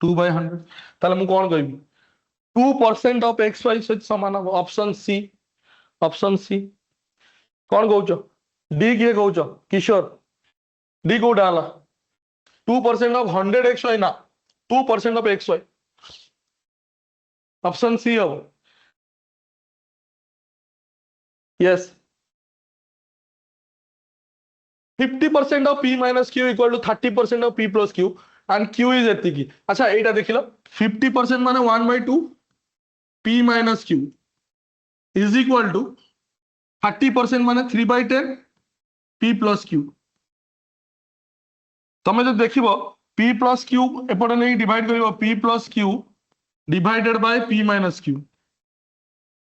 2 by 100 ताले मु कोन कहबी 2% of xy सहित समान हो ऑप्शन सी कौन कहउछ डी किए कहउछ किशोर डी को डाला 2% of 100xy ना 2% of xy ऑप्शन सी हो yes 50% of p minus q equal to 30% of p plus q and q is एतिकी अच्छा एटा देखिलो 50% माने 1/2 p minus q is equal to 30% माने 3/10 p plus q तमे जो देखिबो p plus q एपटे नै divide करिवो p plus q divided by p minus q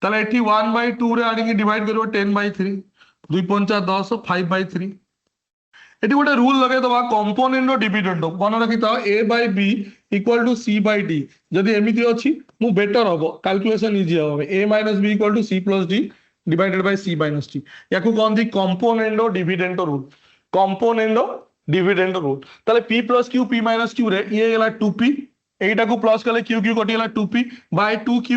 ताले एठी 1/2 रे आडिकी डिवाइड करिवो 10/3 2 पंचा 10 5/3 एटी गोटे रूल लगे दबा कंपोनेंट रो डिविडेंड मन रखि त a by b equal to c by d जदि एमिति अछि मु बेटर हबो कैलकुलेशन इजी हबो a minus b equal to c plus d divided by c minus d याकू कोन दी कंपोनेंट रो डिविडेंड रूल कंपोनेंट रो डिविडेंड रूल ताले p plus q p minus q रे ये गेला 2p एटा को प्लस कले q q कटि गेला 2p by 2q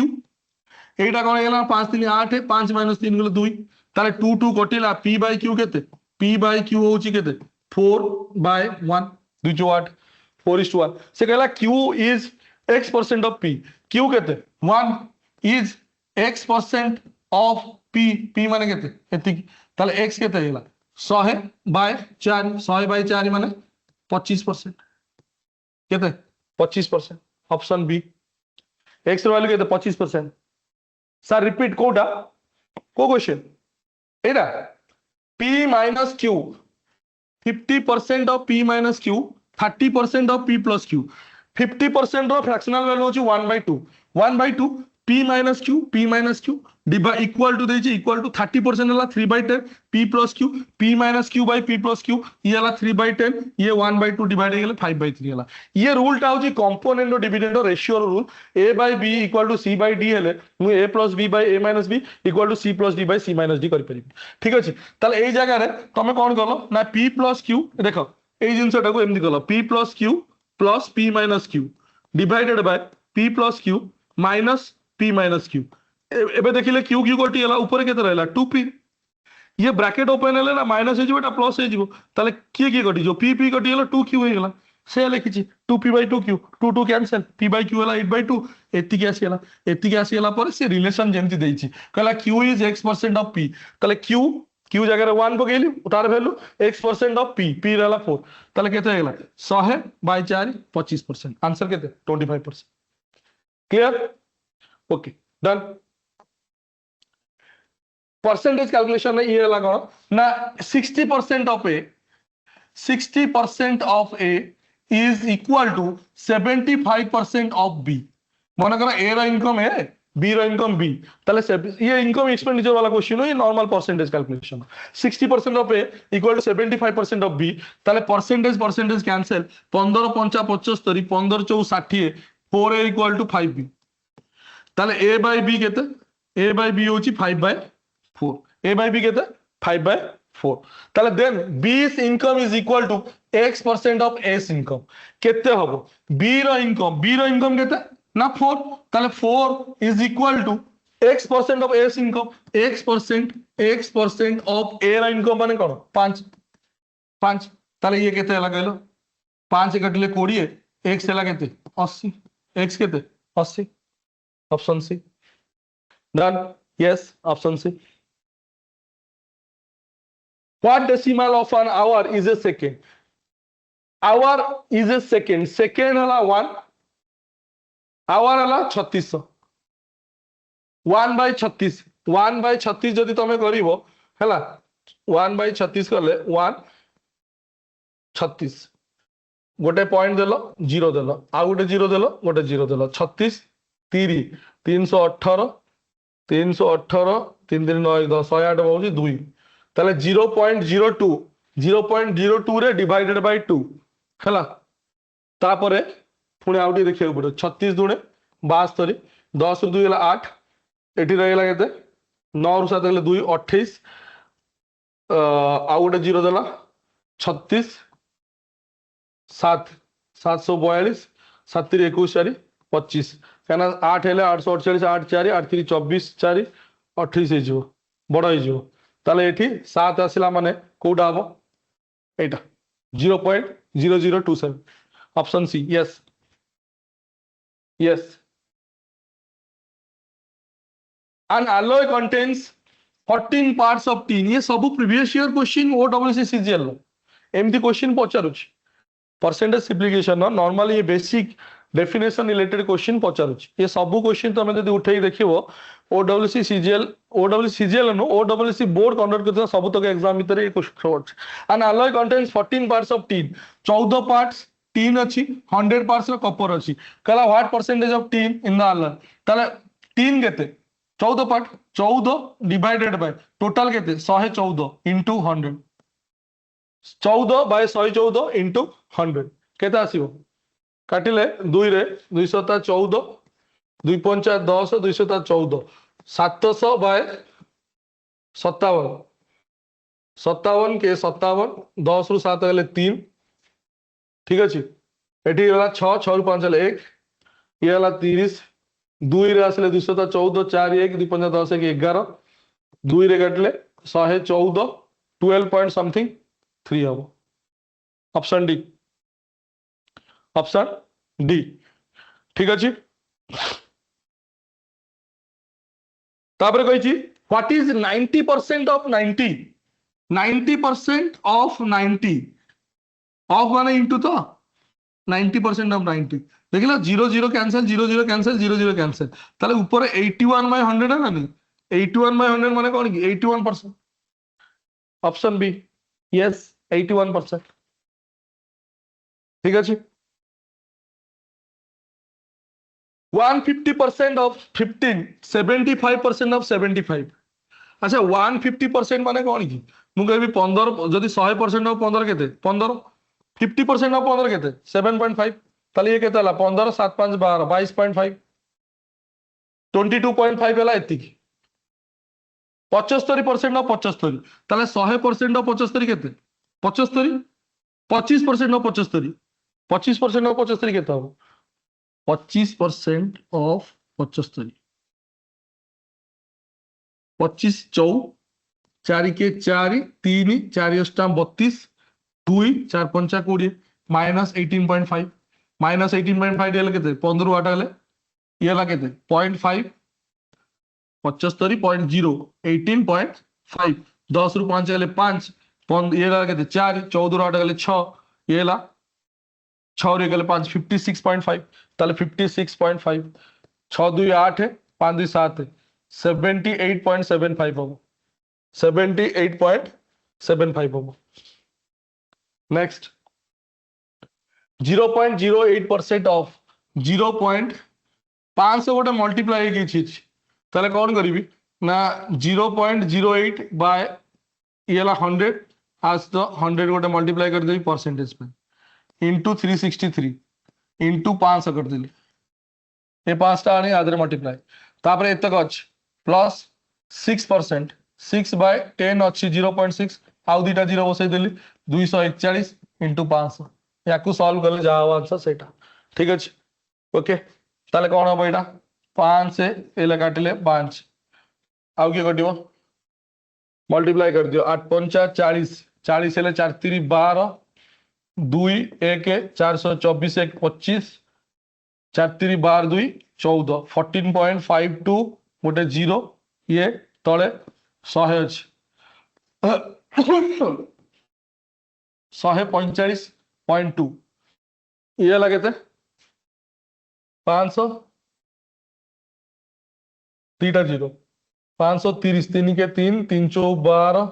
एटा कोन गेला 5 3 8 5 minus 3 गेला 2 ताले 2 2 कटिला p by q केते p by q होची केते 4 by 1 2 जो 8 4:1 से कहला q is x% of p q केते 1 is x% of p p माने केते एति ताले x केते हेला 100 by 4 100 by 4 माने 25% केते 25% ऑप्शन बी x रो वैल्यू केते 25% सर रिपीट कोडा को question Etah p minus q 50% of p minus q 30% of p plus q 50% रो फ्रैक्शनल वैल्यू होची 1/2 p minus q divide equal to देची इक्वल टू 30% हला 3/10 p plus q by p plus q ये हला 3/10 ये 1/2 divide हे गेले 5/3 हला ये रूल टा होची कंपोनेंट रो डिविडेंड रो रेशियो रो rule a by b equal to c by d हेले मु a plus b by a minus b equal to c plus d by c minus d करि परिबी ठीक अछि ताले एई जगह रे तमे कोन करलो ना p plus q देखो एई जिंसटा को एमदी करलो p plus q plus p minus q divided by p plus q minus p minus q एबे देखिले q q कोटी हला ऊपर केते रहला 2p ये ब्रैकेट ओपन हेले ना माइनस हे जिवो एटा प्लस हे जिवो ताले की कटी जो p p कटी हला 2q हे गेला से लिखिछि 2p by 2q 2 2 cancel p by q हला 8/2 एतिकी आसीला पर से रिलेशन जेंति देछि कहला q is x% of p ताले q जगह रे 1 पकेली तार value x% of p p रहला 4 ताले केते हेला 100 by 4 25% आंसर केते 25% clear okay done percentage calculation में ये लगा ना 60% of a is equal to 75% of b मन करा a रो इनकम है b रो इनकम b ताले ये इनकम एक्सपेंडिचर वाला क्वेश्चन है ये normal percentage calculation 60% of a equal to 75% of b ताले percentage cancel 15 5 75 15 4 60 4a equal to 5b ताले a by b केते a by b होची 5/4 a by b केते 5/4 ताले then b's income is equal to x% of a's income केते हबो b रो income केते ना 4 ताले 4 is equal to x% of a's income x% of a रो इनकम माने कोन 5 ताले ये केते हला कहलो 5 कटले 20 x हला केते 80 x केते 80 option C done yes option C What decimal of an hour is a second? Hour is a second. Second हला 1. Hour हला 3600. 1/36. 1/36 जदि तमे करिवो हला 1/36 करले 1 36 गोटे पॉइंट देल जीरो देल आउ गोटे जीरो देल गोटे जीरो देल 36 30 318 318 3 3 9 10 108 होउची 2 ताले 0.02 0.02 रे डिवाइडेड बाय 2 हला तापरे पुणी आउटी देखिए पड़े 36 दुणे 72 10 रु 2 हला 8 एठी रहला केते 9 रु 7 हला 2 28 आउ गोटे जीरो देला 36 7 742 7 3 21 4 25 कहना 8 हेले 848 8 4 8 3 24 4 28 हे जो बड़ हे जो ताले एठी 7 आसिला माने कोडा हबो एटा 0.0027 option C yes yes an alloy contains 14 parts of tin ये सब previous year question OWC CGL एमती क्वेश्चन पचारुछि परसेंटेज सिम्प्लिफिकेशन नॉर्मली ये बेसिक डेफिनेशन रिलेटेड क्वेश्चन पचारुछि ये सब क्वेश्चन तमे जदी उठेई देखिबो ओडब्ल्यूसी सीजीएल नो ओडब्ल्यूसी बोर्ड कंडक्ट करता सब तक एग्जाम भीतर ये question an alloy contains 14 parts of tin 14 parts tin अछि 100 parts रो कॉपर अछि कहला what percentage of tin in the alloy ताले tin केते 14 पार्ट 14 डिवाइडेड बाय टोटल केते 114 इंटू 100 14 बाय 114 इंटू 100 केते आसीबो काटिले 2 रे 214 2 5 10 214 700 बाय 57 57 के 57 10 रु 7 गले 3 ठीक अछि एठी होला 6 6 रु 5 गले 1 ये होला 30 2 रे आसले 214 4 1 2 5 10 1 11 2 रे काटले 114 12 पॉइंट समथिंग 3 हबो ऑप्शन डी ठीक अछि तापर कहिछि what is 90% of 90 90% of 90 of माने इनटू तो 90% ऑफ 90 देखिला 0 0 कैंसिल 0 0 कैंसिल 0 0 कैंसिल ताले ऊपर 81 बाय 100 है ना नहीं 81 बाय 100 माने कोन की 81% ऑप्शन बी यस 81% ठीक अछि 150% ऑफ 15 75% ऑफ 75 अच्छा 150% माने कोन की मु कहबी 15 जदी 100% ऑफ 15 केते 15 50% ऑफ 15 केते 7.5 ताले ये केते हला 15 7 5 12 22.5 22.5 हला एतिकी 75% ऑफ 75 ताले 100% ऑफ 75 केते 75 25% ऑफ 75 25% ऑफ 75 केते हो 25% ऑफ 75 25 4 4 के 4 3 4 अष्टा 32 2 4 5 20 माइनस 18.5 माइनस 18.5 हेले केते 15 8 हेले ये ला केते 0.5 75.0 18.5 10 रु 5 हेले 5 ये ला केते 4 14 8 हेले 6 ये ला 6 रे गेले 5 56.5 ताले 56.5 6 2 8 है 5 2 7 है 78.75 हो 78.75 हो नेक्स्ट 0.08% ऑफ 0.5 गोटे मल्टीप्लाई ताले कौन करी ना 0.08 बाय ये 100 आज तो 100 गोटे मल्टीप्लाई कर देवी परसेंटेज पे इंटू 363 इंटू 500 कर देली ये 5टा आनी आधे मल्टीप्लाई तापर एतक अछि प्लस 6% 6 बाय 10 अछि 0.6 आउ दीटा 0 बसै देली 241 इंटू 500 याकू सॉल्व करले जा आंसर सेटा ठीक अछि ओके ताले कोन हो एटा 5 से एला काटले 5 आउ के कटियो मल्टीप्लाई कर दियो 8 5 40 40 हेले 4 3 12 2 1 424 1 25 4 3 12 2 14 14.52 गोटे 0 ये तले 100 अछि 145.2 ये लगे थे 500 तीटा 0 530 3 के 3 3 चौ 12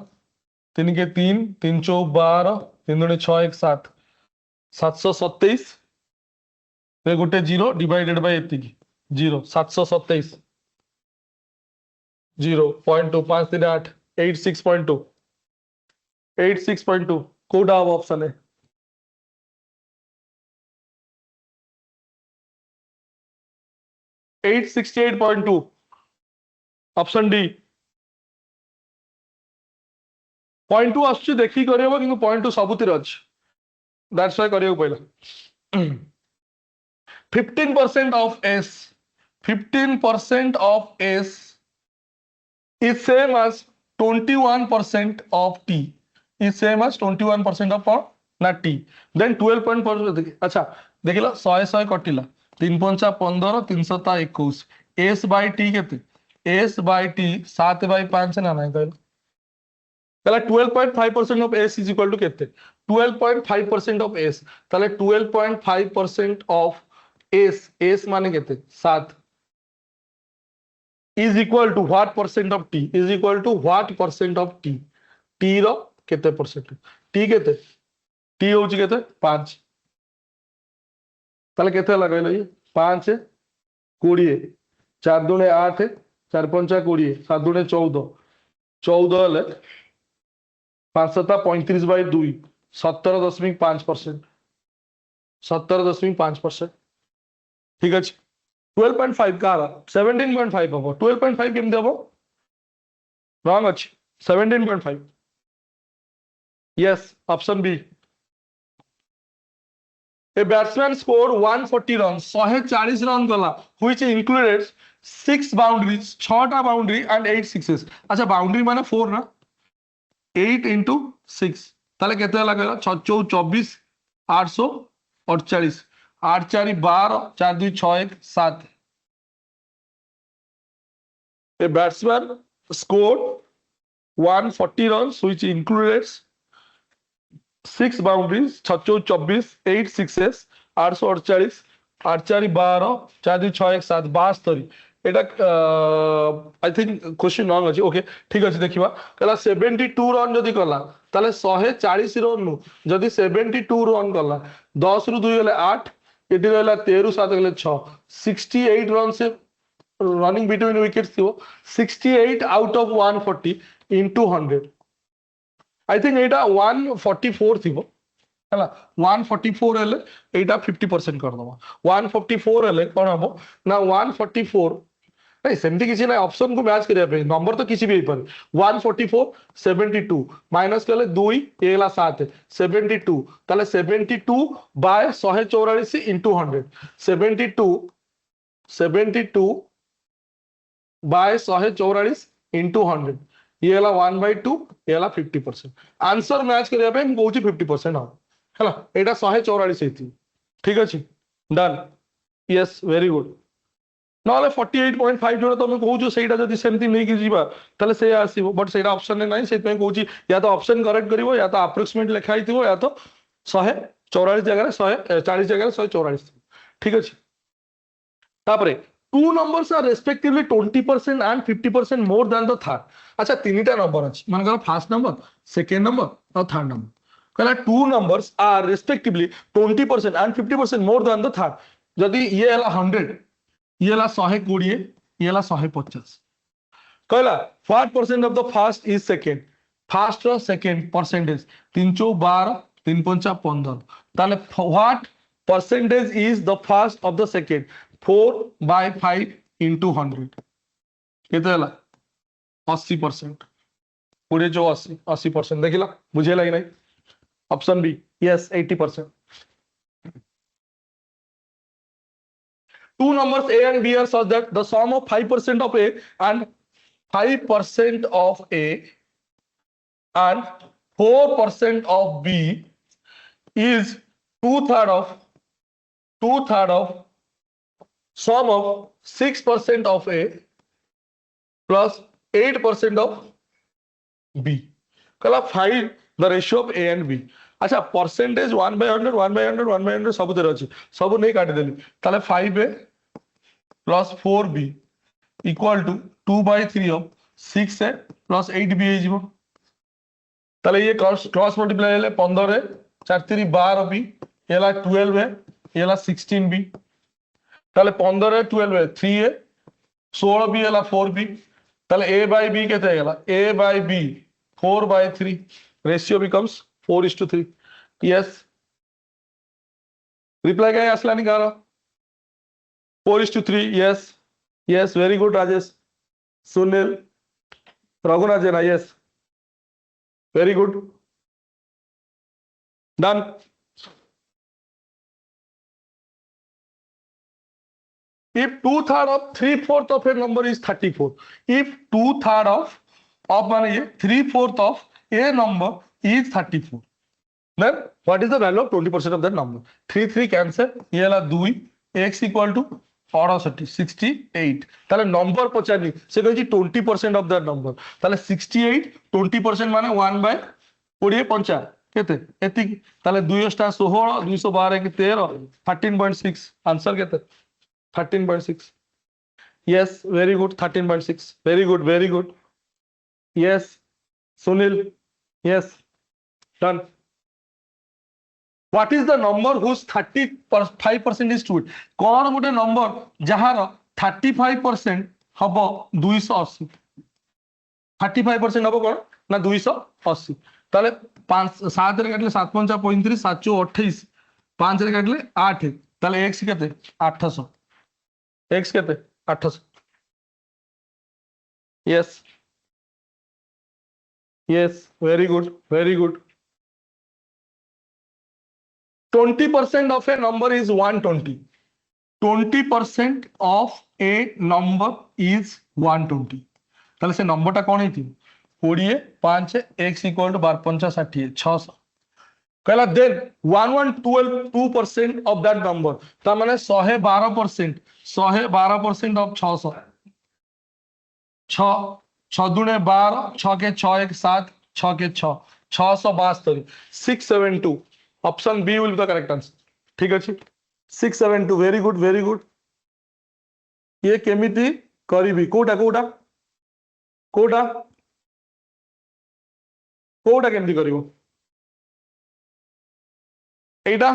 3 के 3 3 चौ 12 3 दूनी 6 1 7 727 गोटे 0 डिवाइडेड बाय एतिकी 0 727 0.2 5 3 8 86.2 86.2 कोडा अब ऑप्शन है 868.2 ऑप्शन डी 0.2 आसुची देखी करियो किंतु 0.2 सबुतिर अछि दैट्स व्हाई करियो पहिला 15% of S 15% of S is same as 21% of T is same as 21% of ना T then 12.4 अच्छा देखिला 100 कटिला 3 पंचा 15 300 21 S by T केते S by T 7 by 5 ना नहीं कहला 12.5% of S is equal to केते 12.5% of S ताले 12.5% of S माने केते 7 is equal to what percent of T is equal to what percent of T रो केते परसेंट T केते T होची केते 5 ताले केते लगाइलो ये 5 20 4 दुने 8 4 पंचा 20 7 दुने 14 14 हेले 5 7 35 बाय 2 17.5% 17.5% ठीक है 12.5 का 17.5 हम 12.5 केमते हम रॉन्ग अछि 17.5 yes option B A batsman scored 140 runs 140 run गला which included 6 boundaries 6 टा बाउंड्री and 8 sixes अच्छा बाउंड्री माने 4 ना 8 into 6 ताले केते लागेला 24 848 8 4 12 4 2 6 1 7 A batsman scored 140 runs which included 6 boundaries 624 8 sixes 848 8 4 12 4 2 6 1 7 72 এটা आई थिंक क्वेश्चन रॉन्ग अछि ओके ठीक अछि देखिबा कला 72 रन जदी कला ताले 140 रन नु जदी 72 रन कला 10 रु 2 गेले 8 एटी रहला 13 7 गेले 6 68 रन से रनिंग बिटवीन विकेट्स थियो 68 out of 140 into 100 I think एटा 144 थियो हला 144 हेले एटा 50% कर दबा 144 हेले कोन हबो ना 144 नहीं सेमती किसी ना ऑप्शन को मैच करिया पे नंबर तो किसी भी ही पर 144 72 माइनस करले 2 एला 7 72 ताले 72 बाय 144 into 100 72 बाय 144 into 100 ये वाला 1/2 ये वाला 50% आंसर मैच करिया पे हम कहूची 50% हां हैला एटा 144 हेती ठीक अछि डन यस वेरी गुड नले 48.5 जोड़ा तुम कहूछु सेटा जदी सेमती नै कि जीवा तले से आसीबो बट सेटा ऑप्शन नै सेत में कहूची या तो ऑप्शन करेक्ट करिवो या तो अप्रोक्सीमेट लिखाई थिवो या तो 144 जगह 140 जगह 144 ठीक अछि तापरे two numbers are respectively 20% and 50% more than the third अच्छा तीनटा नंबर अछि मान करो फर्स्ट नंबर सेकंड नंबर और थर्ड नंबर कहला two numbers are respectively 20% and 50% more than the third जदी ये हला 100 ये हला 120 ये हला 150 कहला what percent of the first is second first और second percentage 3 चौ 12 3 पंचा 15 ताले what percentage is the first of the second 4/5 into 100 केते हला 80% पूरे जो 80% देखिला बुझे लगे नहीं option B yes 80% two numbers a and b are such that the sum of 5% of a and 5% of a and 4% of b is two-third of sum of 6% of a plus 8% of b कला find the ratio of a and b अच्छा percentage 1/100 1/100 1/100 सब तेरे अछि सब नहीं काट देली ताले 5a plus 4b equal to 2/3 of 6a plus 8b हे जीवो ताले ये क्रॉस मल्टीप्लाई हेले 15 रे 4 3 12b ये ला 12 है, ये ला 16b, ताले 15 है 12 है 3 है, 16 बी है 4b, ताले a by b केते है a by b 4 by 3, ratio becomes 4:3. yes, reply क्या असला निकाला 4:3. yes, yes, very good Rajesh, Sunil, Raghunathan, yes, very good, done. If 2/3 of 3/4 of a number is 34, if 2/3 of माने ये 3/4 of a number is 34, then what is the value of 20% of that number? 3 3 cancel, ये वाला 2, x equal to 68. তাহলে নম্বর পচারনি সে কইছি 20% of that number, তাহলে 68 20% মানে 1/20 কেতে এতিকি, তাহলে 2 * 16 212 কি 13 13.6, आंसर केते 13.6. yes, very good, 13.6, very good, very good. yes, Sunil, yes, done. What is the number whose 35% is to it? कौन गोटे नंबर जहार 35% हम 280, 35% हम कौन ना 280, ताले 5 7 रे काटले 7 5 35 7 4 28, 5 रे काटले 8, ताले x केते 800, x केते 800. yes, yes, very good, very good. 20% of a number is 120. 20% of a number is 120. তাহলে সে নম্বরটা কোন হইতি 20 5 x equal to 12 5 60 600 कहला देन 2% of that number, ता माने 112% 112% of 600, 6 6 दूने 12, 6 के 6 1 7, 6 के 6 672, 672. Option B will be the correct answer. ठीक अछि 672. Very good, very good. ये केमिति करिवि कोटा कोटा कोटा कोटा केमिति करिवो एटा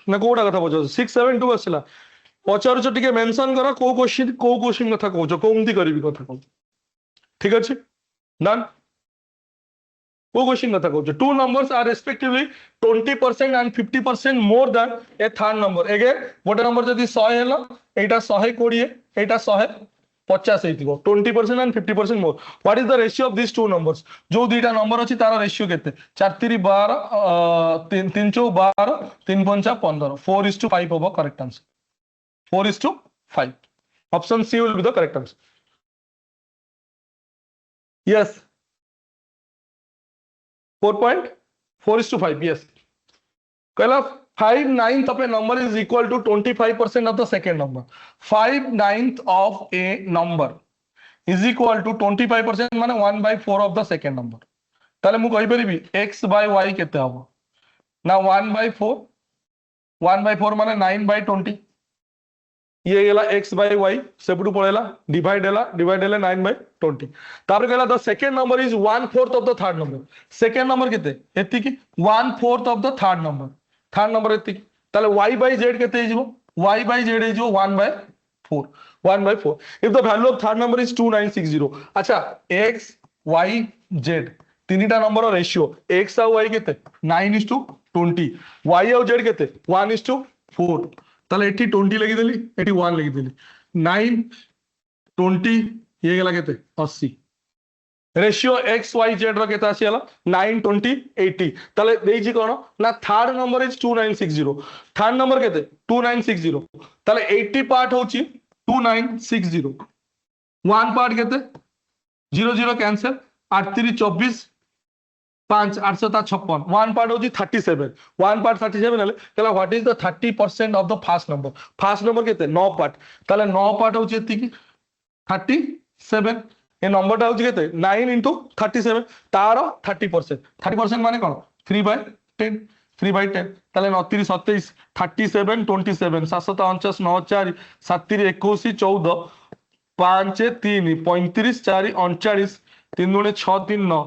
ना कोटा कथा पचो 672 आसला पचारुच टिके मेंशन करा को क्वेश्चन कथा कहउछ कोमति करिवि कथा कहउछ. ठीक अछि डन. वो क्वेश्चन कथा कहउछ two numbers are respectively 20% and 50% more than a third number. Again गोटे नंबर जदि 100 हैला एटा 120 एटा 150 हेतिबो 20% and 50% more. What is the ratio of this two numbers? जो दुईटा नंबर अछि तार रेशियो केते 4 3 12 3 3 4 12 3 5 15 4:5 होबो correct answer. 4:5. Option C will be the correct answer. Yes 4.4:5. yes. कहला 5/9 of a number is equal to 25% of the second number. 5/9 of a number is equal to 25% माने 1/4 of the second number. ताले मु कहि परिबी x by y केते हबो ना 1/4 1/4 माने 9/20, ये गेला x by y सेपटू पळेला डिवाइड हेला 9/20. तापर कहला the second number is 1/4 of the third number. Second number केते एति की 1/4 ऑफ द थर्ड नंबर एति की, ताले y by z केते हिजबो y by z हिजबो 1/4 1/4. If the value of third number is 2960. अच्छा x y z तीनटा नंबर रेशियो x और y केते 9:20, y और z केते 1:4. ताले एठी 20 लगी देली एठी 1 लगी देली 9 20 ये गेला केते 80. रेशियो x y z रो केते आसीला 9 20 80. ताले देइछि कोन ना third number is 2960. Third number केते 2960. ताले 80 पार्ट होछि 2960. 1 पार्ट केते 0 0 कैंसिल 8 3 24 5 856. 1 पार्ट होछि 37. 1 पार्ट 37 हले कहला what is the 30% of the first number? First number केते 9 पार्ट. ताले 9 पार्ट होछि एति की 37. ए नंबरटा होछि केते 9 into 37 तारो 30%. 30% माने कोन 3/10 3/10. ताले 29 27 37 27 749 9 4 7 3 21 14 5 3 35 4 39 3 2 6 3 9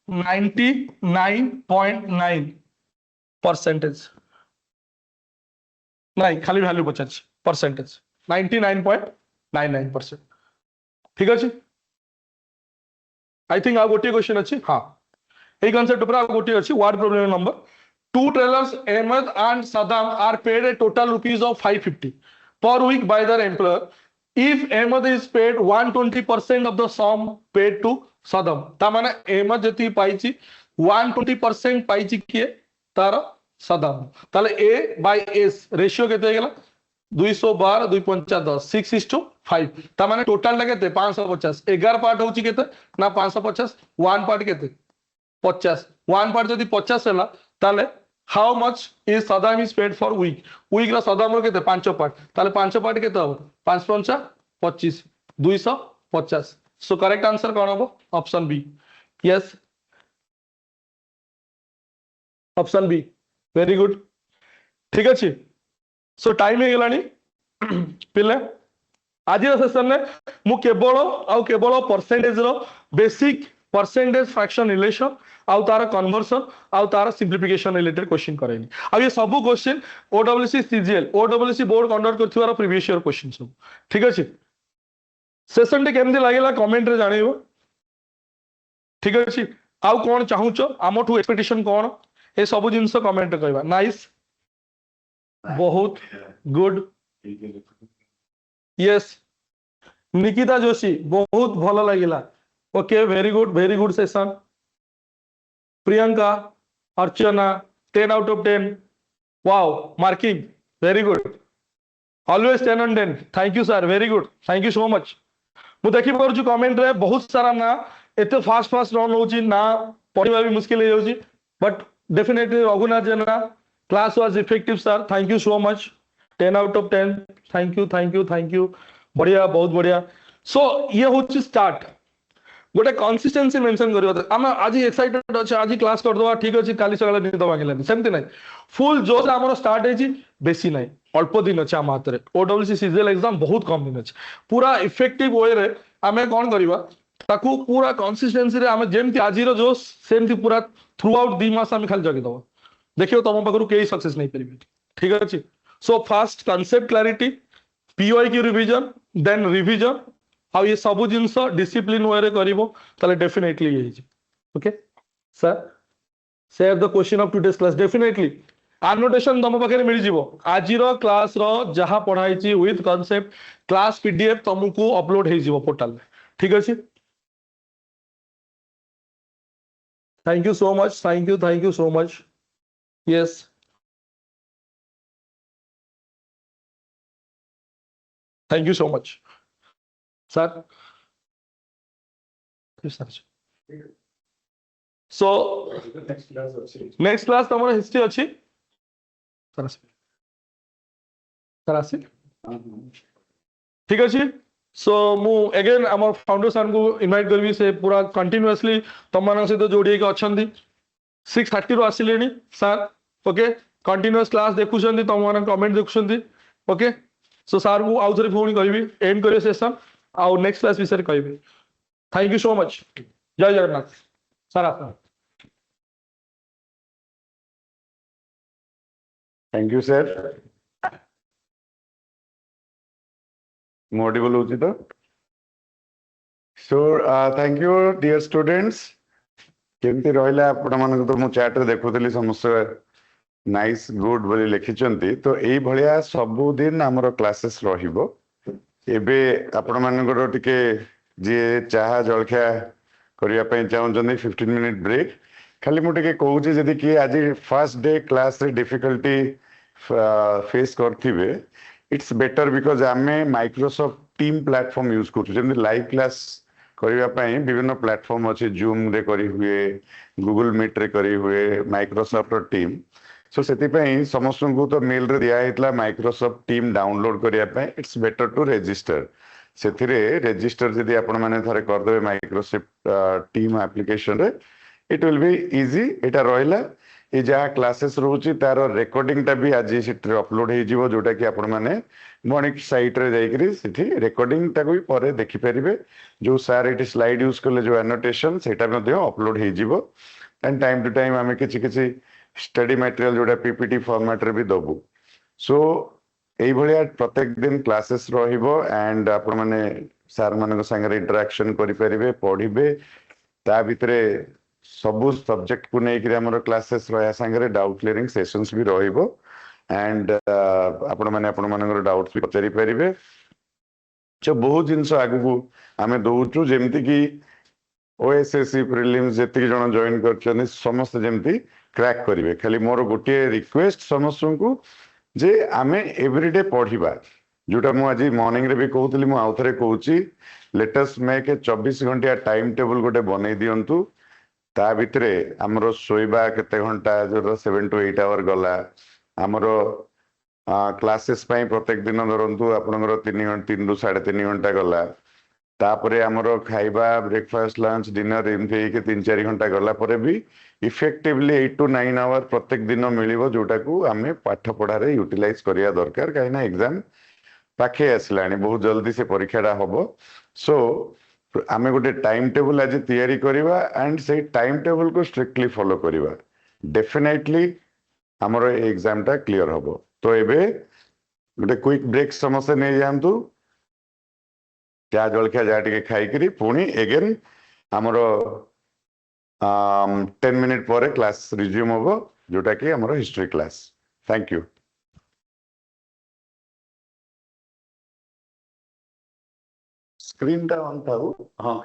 99.9%. नहीं खाली वैल्यू पचास परसेंटेज 99.99%। ठीक अच्छे आई थिंक आ गोटे क्वेश्चन अच्छी हाँ এই কনসেপ্ট উপরে আর গোটি আছে word problem number two trailers Ahmad and Saddam are paid a total rupees of 550 per week by their employer if Ahmed is paid 120% of the sum paid to Saddam ता माने अहमद जति पाइछि 120% पाइछि किए तार सदाम ताले A by S रेशियो केते गेला 212 250 6:5 ता माने टोटल ला केते 550 11 पार्ट होछि केते ना 550 1 पार्ट केते 50 1 पार्ट जदि 50 हैला ताले how much is Saddam is paid for week रा सदाम केते 5 पार्ट ताले 5 पार्ट केते हो 5 5 25 250 सो करेक्ट आंसर कोन हो option B yes option B very good ठीक अच्छे सो टाइम हो गलानी पिले आज सेशन में मु केवल परसेंटेज रो बेसिक परसेंटेज फ्रैक्शन रिलेशन आउ तार कन्वर्सन आउ तार सिंप्लिफिकेशन रिलेटेड क्वेश्चन करेनी आ ये सब question OWC CGL OWC board conduct करथिवार प्रीवियस ईयर क्वेश्चन सब ठीक अछि सेशन टे केमदी लागेला कमेंट रे जानिबो ठीक अछि आउ कोन चाहूचो आमठू एक्सपेक्टेशन कोन ए सब जिंस कमेंट रे कहबा नाइस बहुत गुड यस निकिता जोशी बहुत भलो लागिला okay very good session Priyanka Archana 10 out of 10 wow marking very good always 10 on 10 thank you sir very good thank you so much मु देखि परछु कमेंट रे बहुत सारा ना एते फास्ट रन होची ना पढ़िबा भी मुश्किल हो जाउची but definitely Raghunath Jena class was effective sir thank you so much 10 out of 10 thank you बढ़िया बहुत बढ़िया सो ये होची स्टार्ट गोटे कंसिस्टेंसी मेंशन करियो हम आज एक्साइटेड अछि आज क्लास कर दवा ठीक अछि काली सकाळे निद मांगलेनी सेमति नै फुल जोश हमर स्टार्ट हेची बेसी नै अल्प दिन अछि हम हाथ रे ओडब्ल्यूसी सीजीएल एग्जाम बहुत कम दिन अछि पूरा इफेक्टिव वे रे हमें कोन करिवा ताकू पूरा कंसिस्टेंसी रे हम जेमति आज रो जोश सेमति पूरा थ्रू आउट 2 मास हम खाली जगी दवा देखियो तम पाखरु केही सक्सेस नै परिबे ठीक अछि so first concept clarity POI की रिवीजन देन रिवीजन how ये सब जिंस डिसिप्लिन वे रे करिवो ताले डेफिनेटली ये okay sir share the question of today's class definitely annotation तम पाखे मिल जिवो आज रो क्लास रो जहां पढ़ाई छि विथ कांसेप्ट क्लास पीडीएफ तुमको अपलोड हे जिवो पोर्टल में ठीक अछि thank you so much yes thank you so much sir so next class तमर हिस्ट्री अछि सर ठीक अछि सो मु अगेन हमर फाउंडर सर को इनवाइट करबी से पूरा कंटीन्यूअसली तम मान सहित जोड़ी के अछंदी 6:30 रो आसिलेनी सर ओके कंटीन्यूअस क्लास देखुछंदी तम मान कमेंट देखुछंदी ओके सो सर को आउ थरे फोन करबी एंड करियो सेशन आउ नेक्स्ट क्लास विषय कहबे थैंक यू सो मच जय जगन्नाथ सर आपका थैंक यू सर मोटिबल होची तो so thank you dear students केमती रहिला आपण मन तो मु चैट रे देखुतली समस्त नाइस गुड बोली लिखिचंती तो एई भलिया सब दिन हमरो क्लासेस रहिबो एबे आपण मानकर टिके जे चाहा जलखिया करिया पई चाहउछन्ती 15 मिनिट ब्रेक खाली मु टिके कहूची जदी कि आज फर्स्ट डे क्लास रे डिफिकल्टी फेस करथिबे इट्स बेटर बिकॉज आमे माइक्रोसॉफ्ट टीम प्लेटफॉर्म यूज करछु जेमि लाइव क्लास करिया पई विभिन्न प्लेटफॉर्म अछि जूम रे करी हुए गूगल मीट रे करी हुए माइक्रोसॉफ्ट टीम सो सेतिपई समस्त को तो मेल रे दिया हेतला माइक्रोसॉफ्ट टीम डाउनलोड करिया पई इट्स बेटर टू रजिस्टर सेथिरे रजिस्टर जदी आपण माने थरे कर देबे माइक्रोसॉफ्ट टीम एप्लीकेशन रे इट विल बी इजी एटा रहिला ए जहाँ क्लासेस रोची तार रेकॉर्डिंग टा भी आज सिटी अपलोड हे जिवो जोटा कि आपण माने मॉर्निंग साइट रे जाई करी सिटी रेकॉर्डिंग टा भी परे देखि परिबे जो सर एटी स्लाइड यूज करले जो एनोटेशन सेटा मध्ये अपलोड हे जिवो एंड टाइम टू टाइम आमे किछि किछि स्टडी मटेरियल जोटा पीपीटी फॉर्मेट रे भी दबु सो এইଭଳିଆ ପ୍ରତ୍ୟେକ ଦିନ କ୍ଲାसेस ରହିବ and ଆପଣ ମାନେ ସାର୍ ମାନଙ୍କ ସାଙ୍ଗରେ ଇଣ୍ଟରାକ୍ସନ କରିପାରିବେ ପଢିବେ ତା ଭିତରେ ସବୁ ସବଜେକ୍ଟ କୁ ନେଇକି ଆମର କ୍ଲାसेस ରହିବା ସାଙ୍ଗରେ ଡାଉଟ୍ କ୍ଲିୟରିଂ ସେସନ୍ସ ବି ରହିବ and ଆପଣ ମାନେ ଆପଣ ମାନଙ୍କର ଡାଉଟ୍ସ ବି ପଚାରି ପାରିବେ ବହୁତ ଜିନିଷ ଆଗକୁ ଆମେ ଦଉଛୁ ଯେମିତି କି OSSC ପ୍ରିଲିମ୍ସ ଯେତିକି ଜଣ ଜଏନ୍ କରିଛନ୍ତି ସମସ୍ତେ ଯେମିତି କ୍ରାକ୍ କରିବେ ଖାଲି ମୋର ଗୋଟିଏ ରିକ୍ୱେଷ୍ଟ ସମସ୍ତଙ୍କୁ ଯେ ଆମେ ଏଭରିଡେ ପଢିବା ଯୋଉଟା ମୁଁ ଆଜି ମର୍ଣ୍ଣିଂ ରେ ବି କହୁଥିଲି ମୁଁ ଆଉଥରେ କହୁଛି ଲେଟେଷ୍ଟ ମେକ୍ ଏ 24 ଘଣ୍ଟିଆ ଟାଇମ ଟେବୁଲ ଗୋଟେ ବନେଇ ଦିଅନ୍ତୁ ତା ଭିତରେ ଆମର ଶୋଇବା କେତେ ଘଣ୍ଟା ଯୋଉଟା 7 to 8 ଆୱାର ଗଲା ଆମର କ୍ଲାसेस ପାଇଁ ପ୍ରତ୍ୟେକ ଦିନ ଧରନ୍ତୁ ଆପଣଙ୍କର 3 ରୁ 3.5 ଘଣ୍ଟା ଗଲା ତାପରେ ଆମର ଖାଇବା ବ୍ରେକଫାଷ୍ଟ ଲଞ୍ଚ ଡିନର ଏମିତି ହେଇକି 3-4 ଘଣ୍ଟା ଗଲା ପରେ ବି ଇଫେକ୍ଟିଭଲି 8 to 9 ଆୱାର ପ୍ରତ୍ୟେକ ଦିନ ମିଳିବ ଯୋଉଟାକୁ ଆମେ ପାଠ ପଢାରେ ୟୁଟିଲାଇଜ କରିବା ଦରକାର କାହିଁକି ନା ଏକ୍ସାମ ପାଖେଇ ଆସିଲାଣି ବହୁତ ଜଲ୍ଦି ସେ ପରୀକ୍ଷାଟା ହବ ସୋ ଆମେ ଗୋଟେ ଟାଇମ ଟେବୁଲ ଆଜି ତିଆରି କରିବା ଆଣ୍ଡ ସେଇ ଟାଇମ ଟେବୁଲକୁ ଷ୍ଟ୍ରିକ୍ଟଲି ଫଲୋ କରିବା ଡେଫିନେଟଲି ଆମର ଏ ଏକ୍ସାମଟା କ୍ଲିୟର ହବ ତ ଏବେ ଗୋଟେ କ୍ୱିକ୍ ବ୍ରେକ୍ ସମସ୍ତେ ନେଇଯାଆନ୍ତୁ ଚା ଜଳଖିଆ ଯାହା ଟିକେ ଖାଇକିରି ପୁଣି ଏଗେନ୍ ଆମର 10 ମିନିଟ୍ ପରେ କ୍ଲାସ୍ ରିଜ୍ୟୁମ୍ ହବ ଯୋଉଟା କି ଆମର history class thank you screen ଟା ଅନ୍ ଥାଉ ହଁ